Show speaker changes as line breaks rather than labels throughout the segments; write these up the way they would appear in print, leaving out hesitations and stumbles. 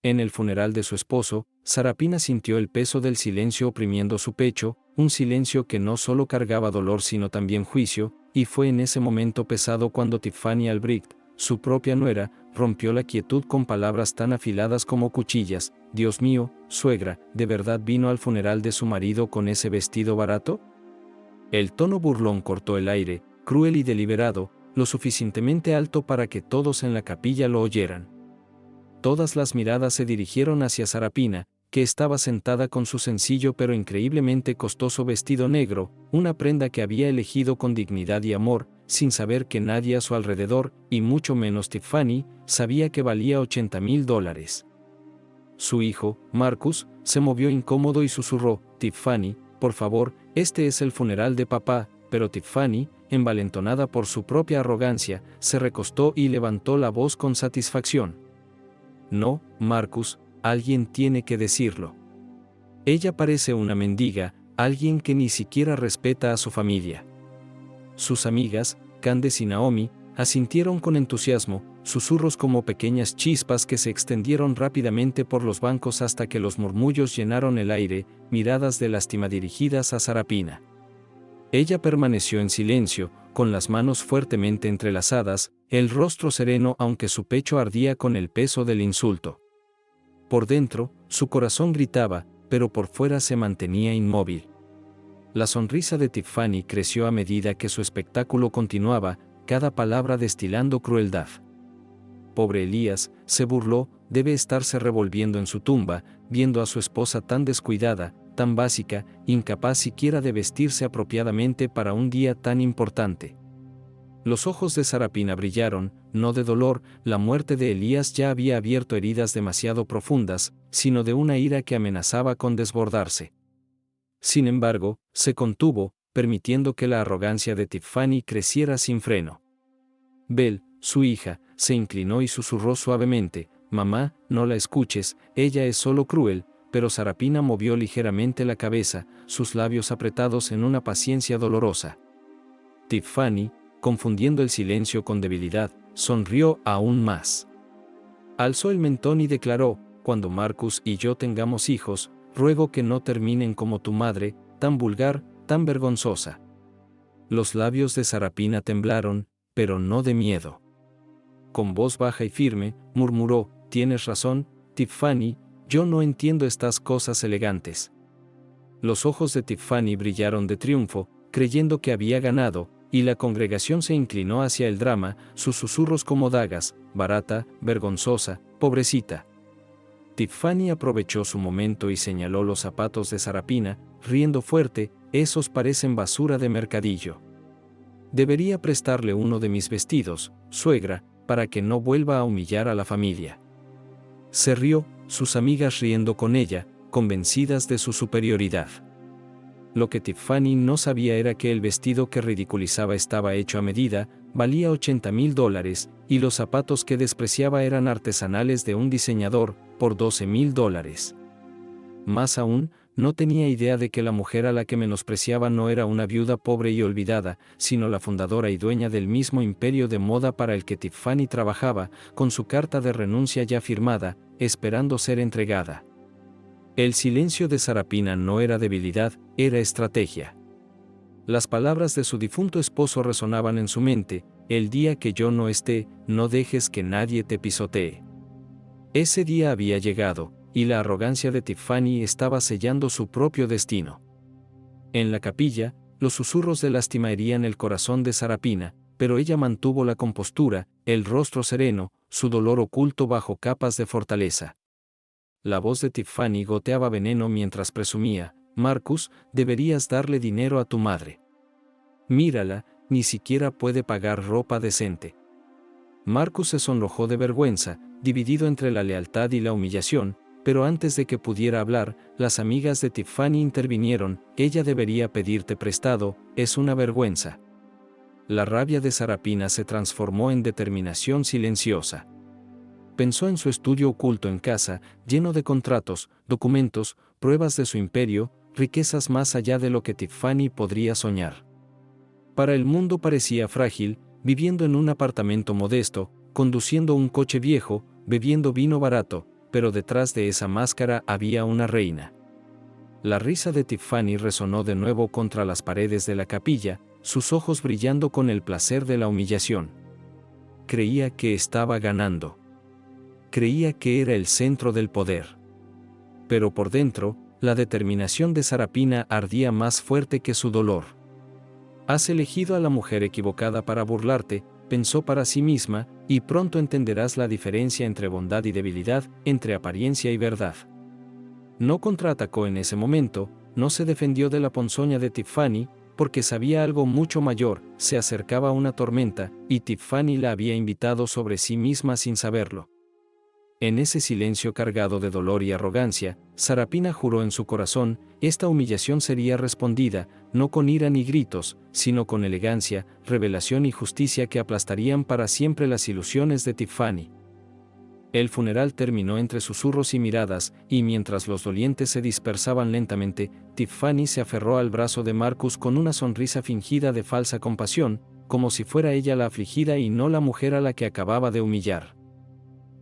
En el funeral de su esposo, Sarapina sintió el peso del silencio oprimiendo su pecho, un silencio que no solo cargaba dolor sino también juicio, y fue en ese momento pesado cuando Tiffany Albrecht, su propia nuera, rompió la quietud con palabras tan afiladas como cuchillas. «Dios mío, suegra, ¿de verdad vino al funeral de su marido con ese vestido barato?». El tono burlón cortó el aire, cruel y deliberado, lo suficientemente alto para que todos en la capilla lo oyeran. Todas las miradas se dirigieron hacia Sarapina, que estaba sentada con su sencillo pero increíblemente costoso vestido negro, una prenda que había elegido con dignidad y amor, sin saber que nadie a su alrededor, y mucho menos Tiffany, sabía que valía $80,000. Su hijo, Marcus, se movió incómodo y susurró: «Tiffany, por favor, este es el funeral de papá», pero Tiffany, envalentonada por su propia arrogancia, se recostó y levantó la voz con satisfacción. «No, Marcus, alguien tiene que decirlo. Ella parece una mendiga, alguien que ni siquiera respeta a su familia». Sus amigas, Candace y Naomi, asintieron con entusiasmo, susurros como pequeñas chispas que se extendieron rápidamente por los bancos hasta que los murmullos llenaron el aire, miradas de lástima dirigidas a Sarapina. Ella permaneció en silencio, con las manos fuertemente entrelazadas, el rostro sereno aunque su pecho ardía con el peso del insulto. Por dentro, su corazón gritaba, pero por fuera se mantenía inmóvil. La sonrisa de Tiffany creció a medida que su espectáculo continuaba, cada palabra destilando crueldad. «Pobre Elías», se burló, «debe estarse revolviendo en su tumba, viendo a su esposa tan descuidada, tan básica, incapaz siquiera de vestirse apropiadamente para un día tan importante». Los ojos de Sarapina brillaron, no de dolor, la muerte de Elías ya había abierto heridas demasiado profundas, sino de una ira que amenazaba con desbordarse. Sin embargo, se contuvo, permitiendo que la arrogancia de Tiffany creciera sin freno. Belle, su hija, se inclinó y susurró suavemente: «Mamá, no la escuches, ella es solo cruel», pero Sarapina movió ligeramente la cabeza, sus labios apretados en una paciencia dolorosa. Tiffany, confundiendo el silencio con debilidad, sonrió aún más. Alzó el mentón y declaró: «Cuando Marcus y yo tengamos hijos, ruego que no terminen como tu madre, tan vulgar, tan vergonzosa». Los labios de Sarapina temblaron, pero no de miedo. Con voz baja y firme, murmuró: «Tienes razón, Tiffany, yo no entiendo estas cosas elegantes». Los ojos de Tiffany brillaron de triunfo, creyendo que había ganado, y la congregación se inclinó hacia el drama, sus susurros como dagas: «Barata, vergonzosa, pobrecita». Tiffany aprovechó su momento y señaló los zapatos de Sarapina, riendo fuerte: «Esos parecen basura de mercadillo. Debería prestarle uno de mis vestidos, suegra, para que no vuelva a humillar a la familia». Se rió, sus amigas riendo con ella, convencidas de su superioridad. Lo que Tiffany no sabía era que el vestido que ridiculizaba estaba hecho a medida, valía $80,000, y los zapatos que despreciaba eran artesanales de un diseñador, por $12,000. Más aún, no tenía idea de que la mujer a la que menospreciaba no era una viuda pobre y olvidada, sino la fundadora y dueña del mismo imperio de moda para el que Tiffany trabajaba, con su carta de renuncia ya firmada, esperando ser entregada. El silencio de Sarapina no era debilidad, era estrategia. Las palabras de su difunto esposo resonaban en su mente: «El día que yo no esté, no dejes que nadie te pisotee». Ese día había llegado, y la arrogancia de Tiffany estaba sellando su propio destino. En la capilla, los susurros de lástima herían el corazón de Sarapina, pero ella mantuvo la compostura, el rostro sereno, su dolor oculto bajo capas de fortaleza. La voz de Tiffany goteaba veneno mientras presumía: «Marcus, deberías darle dinero a tu madre. Mírala, ni siquiera puede pagar ropa decente». Marcus se sonrojó de vergüenza, dividido entre la lealtad y la humillación, pero antes de que pudiera hablar, las amigas de Tiffany intervinieron: «Ella debería pedirte prestado, es una vergüenza». La rabia de Sarapina se transformó en determinación silenciosa. Pensó en su estudio oculto en casa, lleno de contratos, documentos, pruebas de su imperio, riquezas más allá de lo que Tiffany podría soñar. Para el mundo parecía frágil, viviendo en un apartamento modesto, conduciendo un coche viejo, bebiendo vino barato, pero detrás de esa máscara había una reina. La risa de Tiffany resonó de nuevo contra las paredes de la capilla, sus ojos brillando con el placer de la humillación. Creía que estaba ganando. Creía que era el centro del poder. Pero por dentro, la determinación de Sarapina ardía más fuerte que su dolor. Has elegido a la mujer equivocada para burlarte, pensó para sí misma, y pronto entenderás la diferencia entre bondad y debilidad, entre apariencia y verdad. No contraatacó en ese momento, no se defendió de la ponzoña de Tiffany, porque sabía algo mucho mayor, se acercaba una tormenta, y Tiffany la había invitado sobre sí misma sin saberlo. En ese silencio cargado de dolor y arrogancia, Sarapina juró en su corazón, esta humillación sería respondida, no con ira ni gritos, sino con elegancia, revelación y justicia que aplastarían para siempre las ilusiones de Tiffany. El funeral terminó entre susurros y miradas, y mientras los dolientes se dispersaban lentamente, Tiffany se aferró al brazo de Marcus con una sonrisa fingida de falsa compasión, como si fuera ella la afligida y no la mujer a la que acababa de humillar.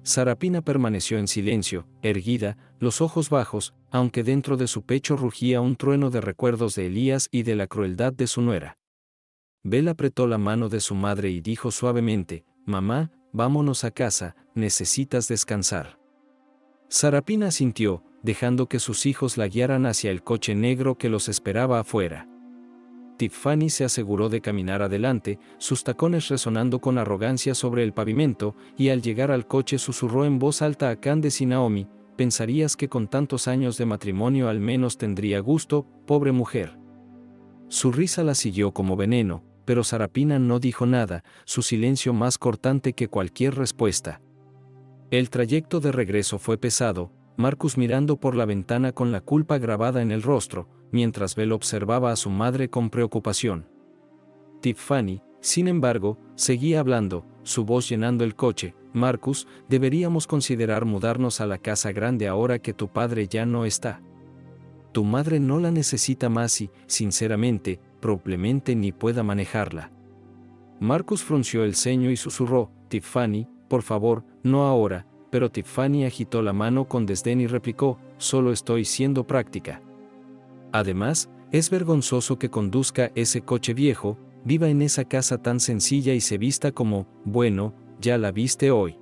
Sarapina permaneció en silencio, erguida, los ojos bajos, aunque dentro de su pecho rugía un trueno de recuerdos de Elías y de la crueldad de su nuera. Bel apretó la mano de su madre y dijo suavemente, «Mamá, vámonos a casa, necesitas descansar». Sarapina asintió, dejando que sus hijos la guiaran hacia el coche negro que los esperaba afuera. Tiffany se aseguró de caminar adelante, sus tacones resonando con arrogancia sobre el pavimento, y al llegar al coche susurró en voz alta a Candace y Naomi, «Pensarías que con tantos años de matrimonio al menos tendría gusto, pobre mujer». Su risa la siguió como veneno, pero Sarapina no dijo nada, su silencio más cortante que cualquier respuesta. El trayecto de regreso fue pesado, Marcus mirando por la ventana con la culpa grabada en el rostro, mientras Bel observaba a su madre con preocupación. Tiffany, sin embargo, seguía hablando, su voz llenando el coche, «Marcus, deberíamos considerar mudarnos a la casa grande ahora que tu padre ya no está. Tu madre no la necesita más y, sinceramente, probablemente ni pueda manejarla». Marcus frunció el ceño y susurró, «Tiffany, por favor, no ahora», pero Tiffany agitó la mano con desdén y replicó, «Solo estoy siendo práctica. Además, es vergonzoso que conduzca ese coche viejo, viva en esa casa tan sencilla y se vista como, bueno, ya la viste hoy».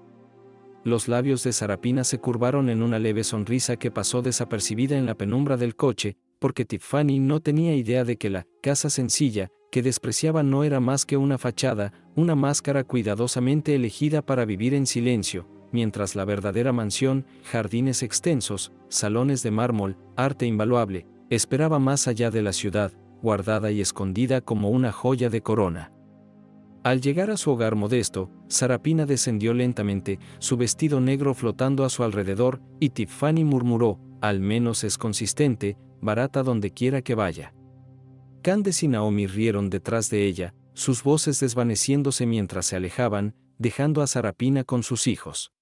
Los labios de Sarapina se curvaron en una leve sonrisa que pasó desapercibida en la penumbra del coche, porque Tiffany no tenía idea de que la casa sencilla, que despreciaba no era más que una fachada, una máscara cuidadosamente elegida para vivir en silencio, mientras la verdadera mansión, jardines extensos, salones de mármol, arte invaluable, esperaba más allá de la ciudad, guardada y escondida como una joya de corona. Al llegar a su hogar modesto, Sarapina descendió lentamente, su vestido negro flotando a su alrededor, y Tiffany murmuró, «Al menos es consistente, barata donde quiera que vaya». Candace y Naomi rieron detrás de ella, sus voces desvaneciéndose mientras se alejaban, dejando a Sarapina con sus hijos.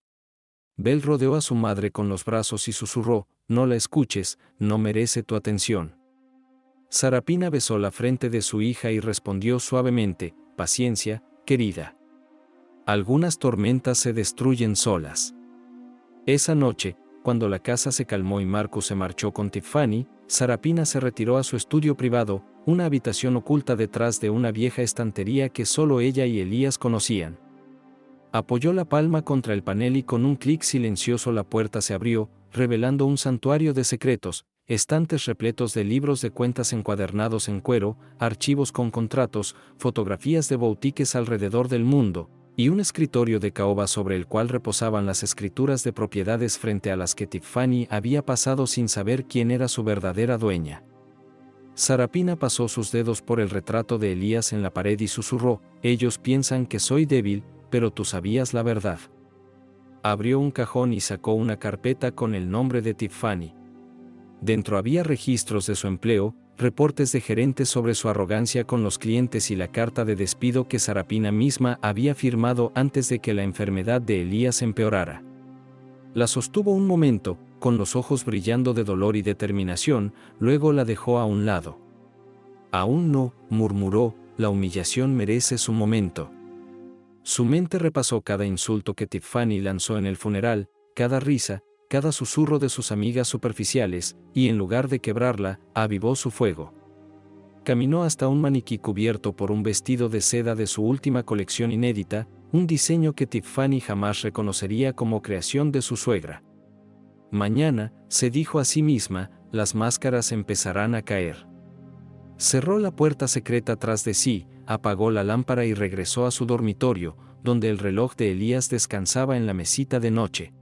Bel rodeó a su madre con los brazos y susurró, «No la escuches, no merece tu atención». Sarapina besó la frente de su hija y respondió suavemente, «Paciencia, querida. Algunas tormentas se destruyen solas». Esa noche, cuando la casa se calmó y Marcus se marchó con Tiffany, Sarapina se retiró a su estudio privado, una habitación oculta detrás de una vieja estantería que solo ella y Elías conocían. Apoyó la palma contra el panel y con un clic silencioso la puerta se abrió, revelando un santuario de secretos, estantes repletos de libros de cuentas encuadernados en cuero, archivos con contratos, fotografías de boutiques alrededor del mundo, y un escritorio de caoba sobre el cual reposaban las escrituras de propiedades frente a las que Tiffany había pasado sin saber quién era su verdadera dueña. Sarapina pasó sus dedos por el retrato de Elías en la pared y susurró, «Ellos piensan que soy débil, pero tú sabías la verdad». Abrió un cajón y sacó una carpeta con el nombre de Tiffany. Dentro había registros de su empleo, reportes de gerentes sobre su arrogancia con los clientes y la carta de despido que Sarapina misma había firmado antes de que la enfermedad de Elías empeorara. La sostuvo un momento, con los ojos brillando de dolor y determinación, luego la dejó a un lado. «Aún no», murmuró, «la humillación merece su momento». Su mente repasó cada insulto que Tiffany lanzó en el funeral, cada risa, cada susurro de sus amigas superficiales, y en lugar de quebrarla, avivó su fuego. Caminó hasta un maniquí cubierto por un vestido de seda de su última colección inédita, un diseño que Tiffany jamás reconocería como creación de su suegra. Mañana, se dijo a sí misma, las máscaras empezarán a caer. Cerró la puerta secreta tras de sí, apagó la lámpara y regresó a su dormitorio, donde el reloj de Elías descansaba en la mesita de noche.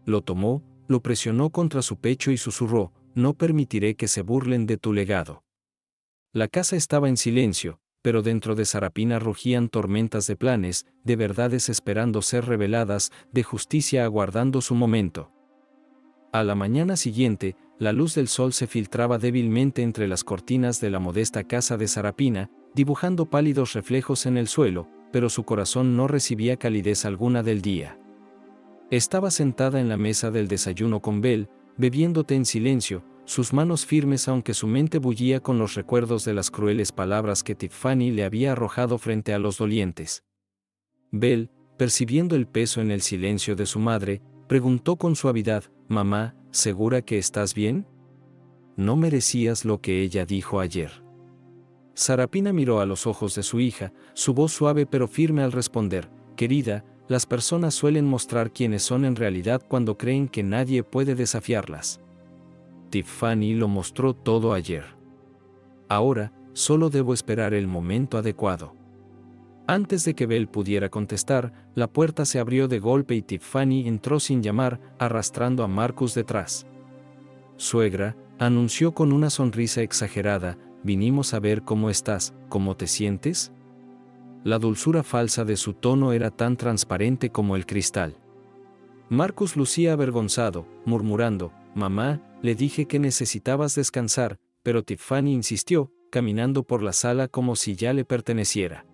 Lo tomó, lo presionó contra su pecho y susurró, no permitiré que se burlen de tu legado. La casa estaba en silencio, pero dentro de Sarapina rugían tormentas de planes, de verdades esperando ser reveladas, de justicia aguardando su momento. A la mañana siguiente, la luz del sol se filtraba débilmente entre las cortinas de la modesta casa de Sarapina, dibujando pálidos reflejos en el suelo, pero su corazón no recibía calidez alguna del día. Estaba sentada en la mesa del desayuno con Belle, bebiendo té en silencio, sus manos firmes aunque su mente bullía con los recuerdos de las crueles palabras que Tiffany le había arrojado frente a los dolientes. Belle, percibiendo el peso en el silencio de su madre, preguntó con suavidad, «Mamá, ¿segura que estás bien? No merecías lo que ella dijo ayer». Sarapina miró a los ojos de su hija, su voz suave pero firme al responder, «Querida, las personas suelen mostrar quiénes son en realidad cuando creen que nadie puede desafiarlas. Tiffany lo mostró todo ayer. Ahora, solo debo esperar el momento adecuado». Antes de que Belle pudiera contestar, la puerta se abrió de golpe y Tiffany entró sin llamar, arrastrando a Marcus detrás. «Suegra», anunció con una sonrisa exagerada, «vinimos a ver cómo estás, cómo te sientes». La dulzura falsa de su tono era tan transparente como el cristal. Marcus lucía avergonzado, murmurando, «Mamá, le dije que necesitabas descansar», pero Tiffany insistió, caminando por la sala como si ya le perteneciera.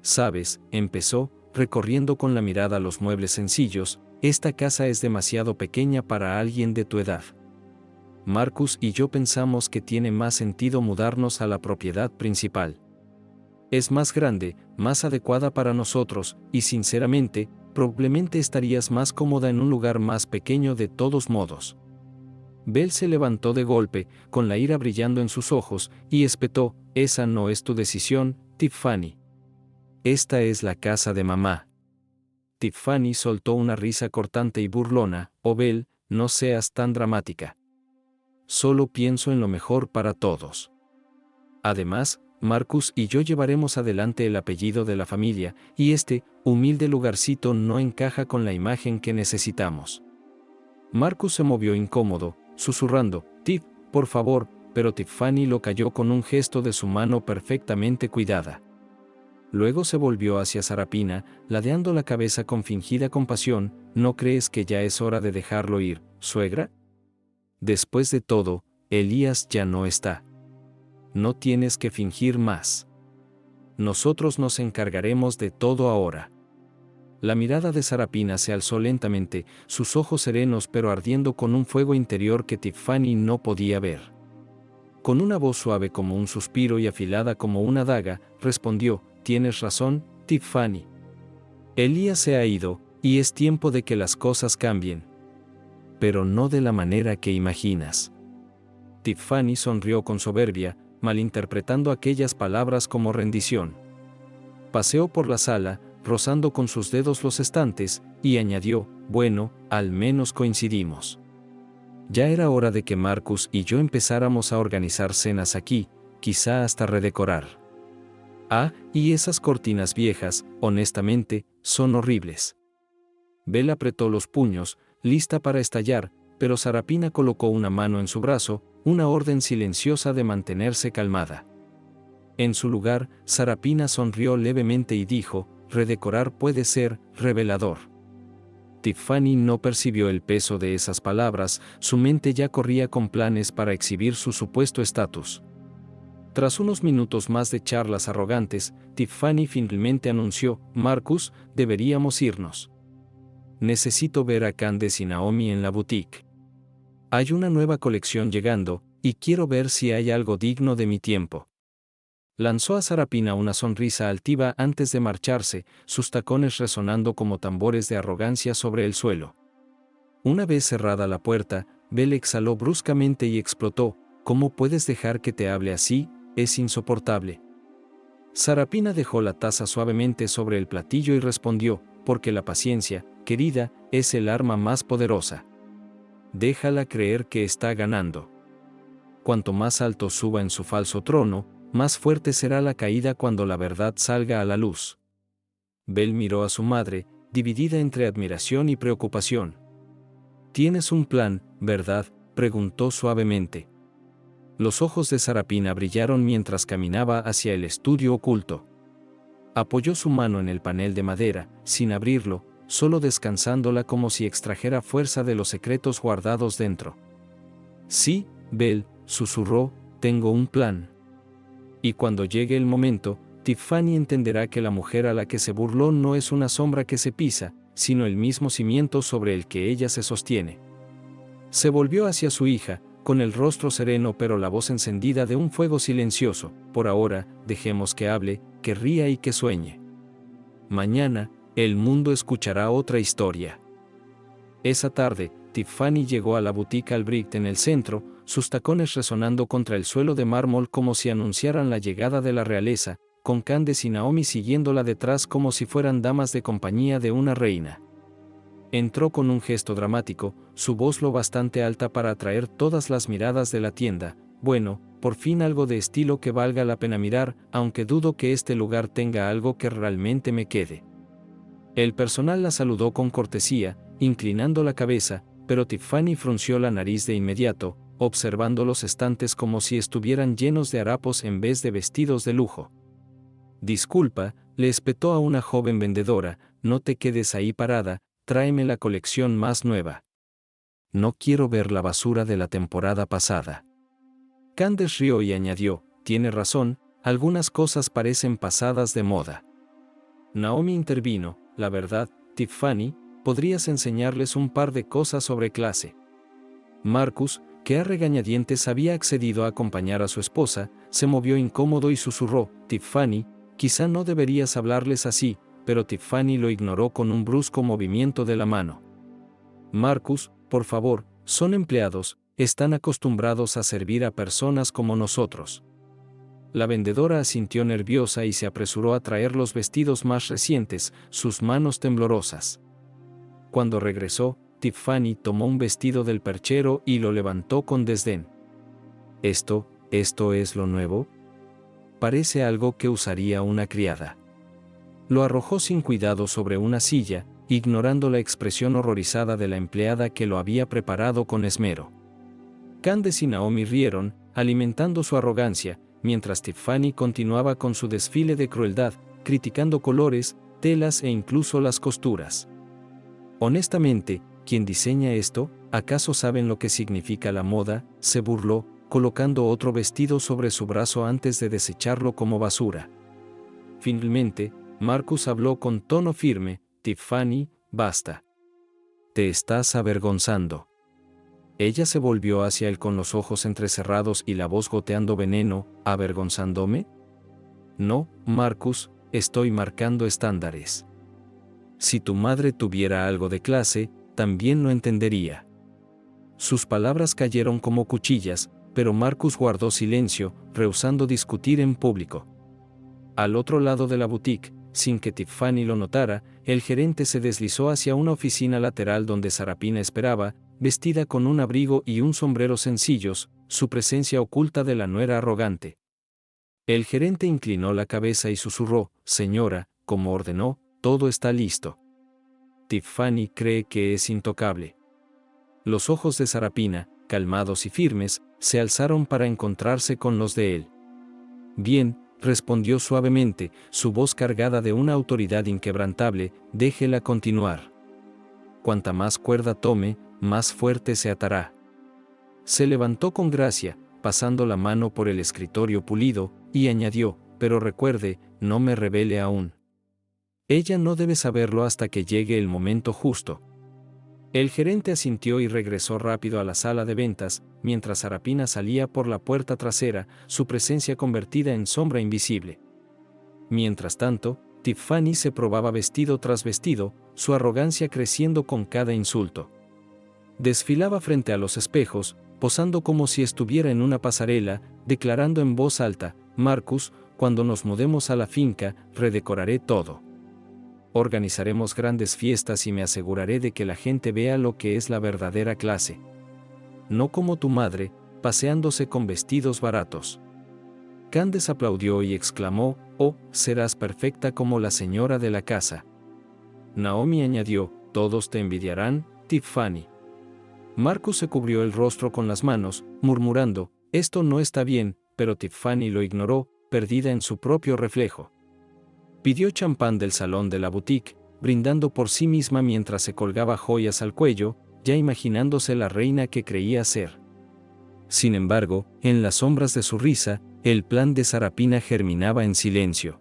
«Sabes», empezó, recorriendo con la mirada los muebles sencillos, «esta casa es demasiado pequeña para alguien de tu edad. Marcus y yo pensamos que tiene más sentido mudarnos a la propiedad principal. Es más grande, más adecuada para nosotros, y sinceramente, probablemente estarías más cómoda en un lugar más pequeño de todos modos». Belle se levantó de golpe, con la ira brillando en sus ojos, y espetó, «Esa no es tu decisión, Tiffany. Esta es la casa de mamá». Tiffany soltó una risa cortante y burlona, «Oh Belle, no seas tan dramática. Solo pienso en lo mejor para todos. Además, Marcus y yo llevaremos adelante el apellido de la familia, y este humilde lugarcito no encaja con la imagen que necesitamos». Marcus se movió incómodo, susurrando, «Tiff, por favor», pero Tiffany lo calló con un gesto de su mano perfectamente cuidada. Luego se volvió hacia Sarapina, ladeando la cabeza con fingida compasión, «¿No crees que ya es hora de dejarlo ir, suegra? Después de todo, Elías ya no está. No tienes que fingir más. Nosotros nos encargaremos de todo ahora». La mirada de Sarapina se alzó lentamente, sus ojos serenos pero ardiendo con un fuego interior que Tiffany no podía ver. Con una voz suave como un suspiro y afilada como una daga, respondió, «Tienes razón, Tiffany. Elías se ha ido, y es tiempo de que las cosas cambien. Pero no de la manera que imaginas». Tiffany sonrió con soberbia, malinterpretando aquellas palabras como rendición. Paseó por la sala, rozando con sus dedos los estantes, y añadió, «Bueno, al menos coincidimos. Ya era hora de que Marcus y yo empezáramos a organizar cenas aquí, quizá hasta redecorar. Ah, y esas cortinas viejas, honestamente, son horribles». Belle apretó los puños, lista para estallar, pero Sarapina colocó una mano en su brazo, una orden silenciosa de mantenerse calmada. En su lugar, Sarapina sonrió levemente y dijo, «Redecorar puede ser revelador». Tiffany no percibió el peso de esas palabras, su mente ya corría con planes para exhibir su supuesto estatus. Tras unos minutos más de charlas arrogantes, Tiffany finalmente anunció, «Marcus, deberíamos irnos. Necesito ver a Candace y Naomi en la boutique. Hay una nueva colección llegando, y quiero ver si hay algo digno de mi tiempo». Lanzó a Sarapina una sonrisa altiva antes de marcharse, sus tacones resonando como tambores de arrogancia sobre el suelo. Una vez cerrada la puerta, Bell exhaló bruscamente y explotó. ¿Cómo puedes dejar que te hable así? Es insoportable. Sarapina dejó la taza suavemente sobre el platillo y respondió, porque la paciencia, querida, es el arma más poderosa. Déjala creer que está ganando. Cuanto más alto suba en su falso trono, más fuerte será la caída cuando la verdad salga a la luz. Bell miró a su madre, dividida entre admiración y preocupación. «¿Tienes un plan, verdad?», preguntó suavemente. Los ojos de Sarapina brillaron mientras caminaba hacia el estudio oculto. Apoyó su mano en el panel de madera, sin abrirlo, solo descansándola como si extrajera fuerza de los secretos guardados dentro. «Sí, Bell», susurró, «tengo un plan. Y cuando llegue el momento, Tiffany entenderá que la mujer a la que se burló no es una sombra que se pisa, sino el mismo cimiento sobre el que ella se sostiene». Se volvió hacia su hija, con el rostro sereno pero la voz encendida de un fuego silencioso. «Por ahora, dejemos que hable, que ría y que sueñe. Mañana, el mundo escuchará otra historia». Esa tarde, Tiffany llegó a la boutique Albrecht en el centro, sus tacones resonando contra el suelo de mármol como si anunciaran la llegada de la realeza, con Candace y Naomi siguiéndola detrás como si fueran damas de compañía de una reina. Entró con un gesto dramático, su voz lo bastante alta para atraer todas las miradas de la tienda. «Bueno, por fin algo de estilo que valga la pena mirar, aunque dudo que este lugar tenga algo que realmente me quede». El personal la saludó con cortesía, inclinando la cabeza, pero Tiffany frunció la nariz de inmediato, observando los estantes como si estuvieran llenos de harapos en vez de vestidos de lujo. «Disculpa», le espetó a una joven vendedora, «no te quedes ahí parada, tráeme la colección más nueva. No quiero ver la basura de la temporada pasada». Candace rió y añadió, «Tiene razón, algunas cosas parecen pasadas de moda». Naomi intervino, «La verdad, Tiffany, podrías enseñarles un par de cosas sobre clase». Marcus, que a regañadientes había accedido a acompañar a su esposa, se movió incómodo y susurró, «Tiffany, quizá no deberías hablarles así», pero Tiffany lo ignoró con un brusco movimiento de la mano. «Marcus, por favor, son empleados, están acostumbrados a servir a personas como nosotros». La vendedora asintió nerviosa y se apresuró a traer los vestidos más recientes, sus manos temblorosas. Cuando regresó, Tiffany tomó un vestido del perchero y lo levantó con desdén. ¿Esto es lo nuevo? Parece algo que usaría una criada». Lo arrojó sin cuidado sobre una silla, ignorando la expresión horrorizada de la empleada que lo había preparado con esmero. Candace y Naomi rieron, alimentando su arrogancia, mientras Tiffany continuaba con su desfile de crueldad, criticando colores, telas e incluso las costuras. «Honestamente, ¿quién diseña esto? ¿Acaso saben lo que significa la moda?», se burló, colocando otro vestido sobre su brazo antes de desecharlo como basura. Finalmente, Marcus habló con tono firme, «Tiffany, basta. Te estás avergonzando». Ella se volvió hacia él con los ojos entrecerrados y la voz goteando veneno, «¿Avergonzándome? No, Marcus, estoy marcando estándares. Si tu madre tuviera algo de clase, también lo entendería». Sus palabras cayeron como cuchillas, pero Marcus guardó silencio, rehusando discutir en público. Al otro lado de la boutique, sin que Tiffany lo notara, el gerente se deslizó hacia una oficina lateral donde Sarapina esperaba, vestida con un abrigo y un sombrero sencillos, su presencia oculta de la nuera arrogante. El gerente inclinó la cabeza y susurró, «Señora, como ordenó, todo está listo». Tiffany cree que es intocable. Los ojos de Sarapina, calmados y firmes, se alzaron para encontrarse con los de él. «Bien», respondió suavemente, su voz cargada de una autoridad inquebrantable, «déjela continuar. Cuanta más cuerda tome, más fuerte se atará». Se levantó con gracia, pasando la mano por el escritorio pulido, y añadió, «pero recuerde, no me revele aún. Ella no debe saberlo hasta que llegue el momento justo». El gerente asintió y regresó rápido a la sala de ventas, mientras Sarapina salía por la puerta trasera, su presencia convertida en sombra invisible. Mientras tanto, Tiffany se probaba vestido tras vestido, su arrogancia creciendo con cada insulto. Desfilaba frente a los espejos, posando como si estuviera en una pasarela, declarando en voz alta: Marcus, cuando nos mudemos a la finca, redecoraré todo. Organizaremos grandes fiestas y me aseguraré de que la gente vea lo que es la verdadera clase. No como tu madre, paseándose con vestidos baratos. Candace aplaudió y exclamó: «Oh, serás perfecta como la señora de la casa». Naomi añadió: «Todos te envidiarán, Tiffany». Marcus se cubrió el rostro con las manos, murmurando: «Esto no está bien», pero Tiffany lo ignoró, perdida en su propio reflejo. Pidió champán del salón de la boutique, brindando por sí misma mientras se colgaba joyas al cuello, ya imaginándose la reina que creía ser. Sin embargo, en las sombras de su risa, el plan de Sarapina germinaba en silencio.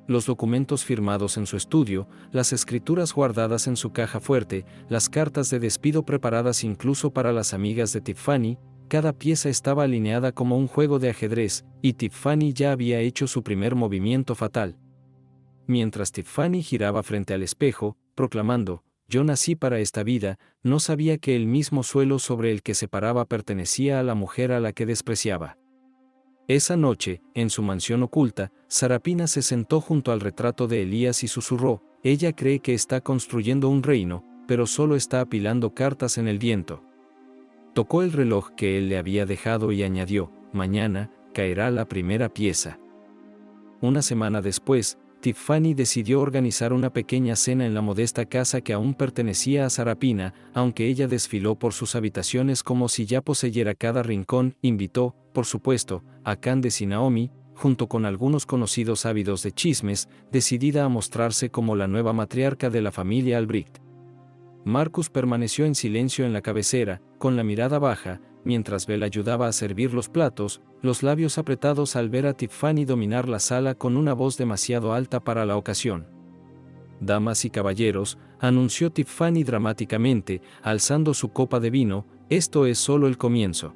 Los documentos firmados en su estudio, las escrituras guardadas en su caja fuerte, las cartas de despido preparadas incluso para las amigas de Tiffany, cada pieza estaba alineada como un juego de ajedrez, y Tiffany ya había hecho su primer movimiento fatal. Mientras Tiffany giraba frente al espejo, proclamando: «Yo nací para esta vida», no sabía que el mismo suelo sobre el que se paraba pertenecía a la mujer a la que despreciaba. Esa noche, en su mansión oculta, Sarapina se sentó junto al retrato de Elías y susurró: «Ella cree que está construyendo un reino, pero solo está apilando cartas en el viento». Tocó el reloj que él le había dejado y añadió: «Mañana caerá la primera pieza». Una semana después, Tiffany decidió organizar una pequeña cena en la modesta casa que aún pertenecía a Sarapina, aunque ella desfiló por sus habitaciones como si ya poseyera cada rincón. Invitó, por supuesto, a Candace y Naomi, junto con algunos conocidos ávidos de chismes, decidida a mostrarse como la nueva matriarca de la familia Albrecht. Marcus permaneció en silencio en la cabecera, con la mirada baja, mientras Belle ayudaba a servir los platos, los labios apretados al ver a Tiffany dominar la sala con una voz demasiado alta para la ocasión. «Damas y caballeros», anunció Tiffany dramáticamente, alzando su copa de vino, «esto es solo el comienzo.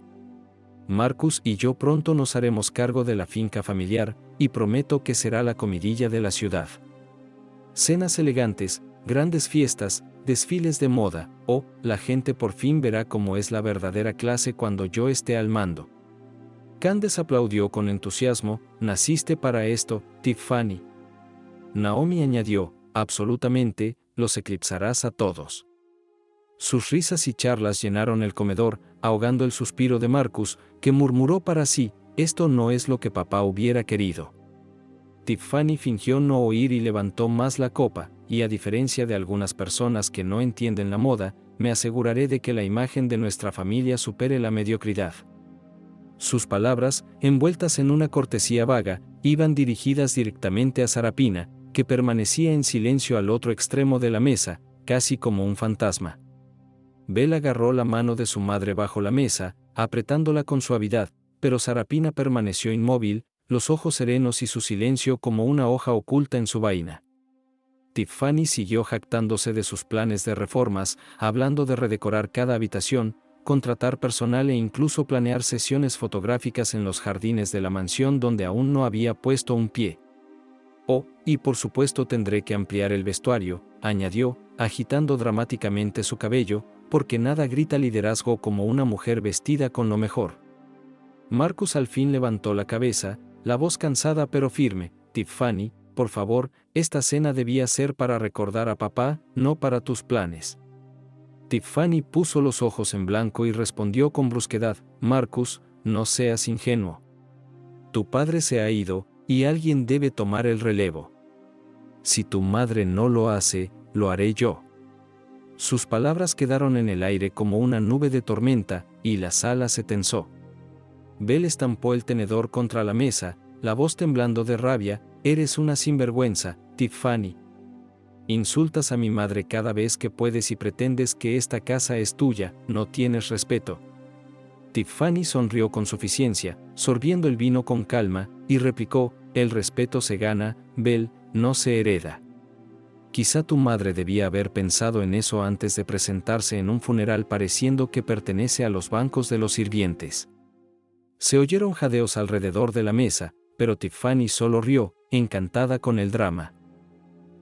Marcus y yo pronto nos haremos cargo de la finca familiar, y prometo que será la comidilla de la ciudad. Cenas elegantes, grandes fiestas, desfiles de moda, la gente por fin verá cómo es la verdadera clase cuando yo esté al mando». Candace aplaudió con entusiasmo: «Naciste para esto, Tiffany». Naomi añadió: «Absolutamente, los eclipsarás a todos». Sus risas y charlas llenaron el comedor, ahogando el suspiro de Marcus, que murmuró para sí: «Esto no es lo que papá hubiera querido». Tiffany fingió no oír y levantó más la copa: «Y a diferencia de algunas personas que no entienden la moda, me aseguraré de que la imagen de nuestra familia supere la mediocridad». Sus palabras, envueltas en una cortesía vaga, iban dirigidas directamente a Sarapina, que permanecía en silencio al otro extremo de la mesa, casi como un fantasma. Belle agarró la mano de su madre bajo la mesa, apretándola con suavidad, pero Sarapina permaneció inmóvil, los ojos serenos y su silencio como una hoja oculta en su vaina. Tiffany siguió jactándose de sus planes de reformas, hablando de redecorar cada habitación, contratar personal e incluso planear sesiones fotográficas en los jardines de la mansión donde aún no había puesto un pie. Y por supuesto tendré que ampliar el vestuario», añadió, agitando dramáticamente su cabello, «porque nada grita liderazgo como una mujer vestida con lo mejor». Marcus al fin levantó la cabeza, la voz cansada pero firme: «Tiffany, por favor, esta cena debía ser para recordar a papá, no para tus planes». Tiffany puso los ojos en blanco y respondió con brusquedad: «Marcus, no seas ingenuo. Tu padre se ha ido, y alguien debe tomar el relevo. Si tu madre no lo hace, lo haré yo». Sus palabras quedaron en el aire como una nube de tormenta, y la sala se tensó. Belle estampó el tenedor contra la mesa, la voz temblando de rabia: «Eres una sinvergüenza, Tiffany. Insultas a mi madre cada vez que puedes y pretendes que esta casa es tuya, no tienes respeto». Tiffany sonrió con suficiencia, sorbiendo el vino con calma, y replicó: «El respeto se gana, Belle, no se hereda. Quizá tu madre debía haber pensado en eso antes de presentarse en un funeral pareciendo que pertenece a los bancos de los sirvientes». Se oyeron jadeos alrededor de la mesa, pero Tiffany solo rió, encantada con el drama.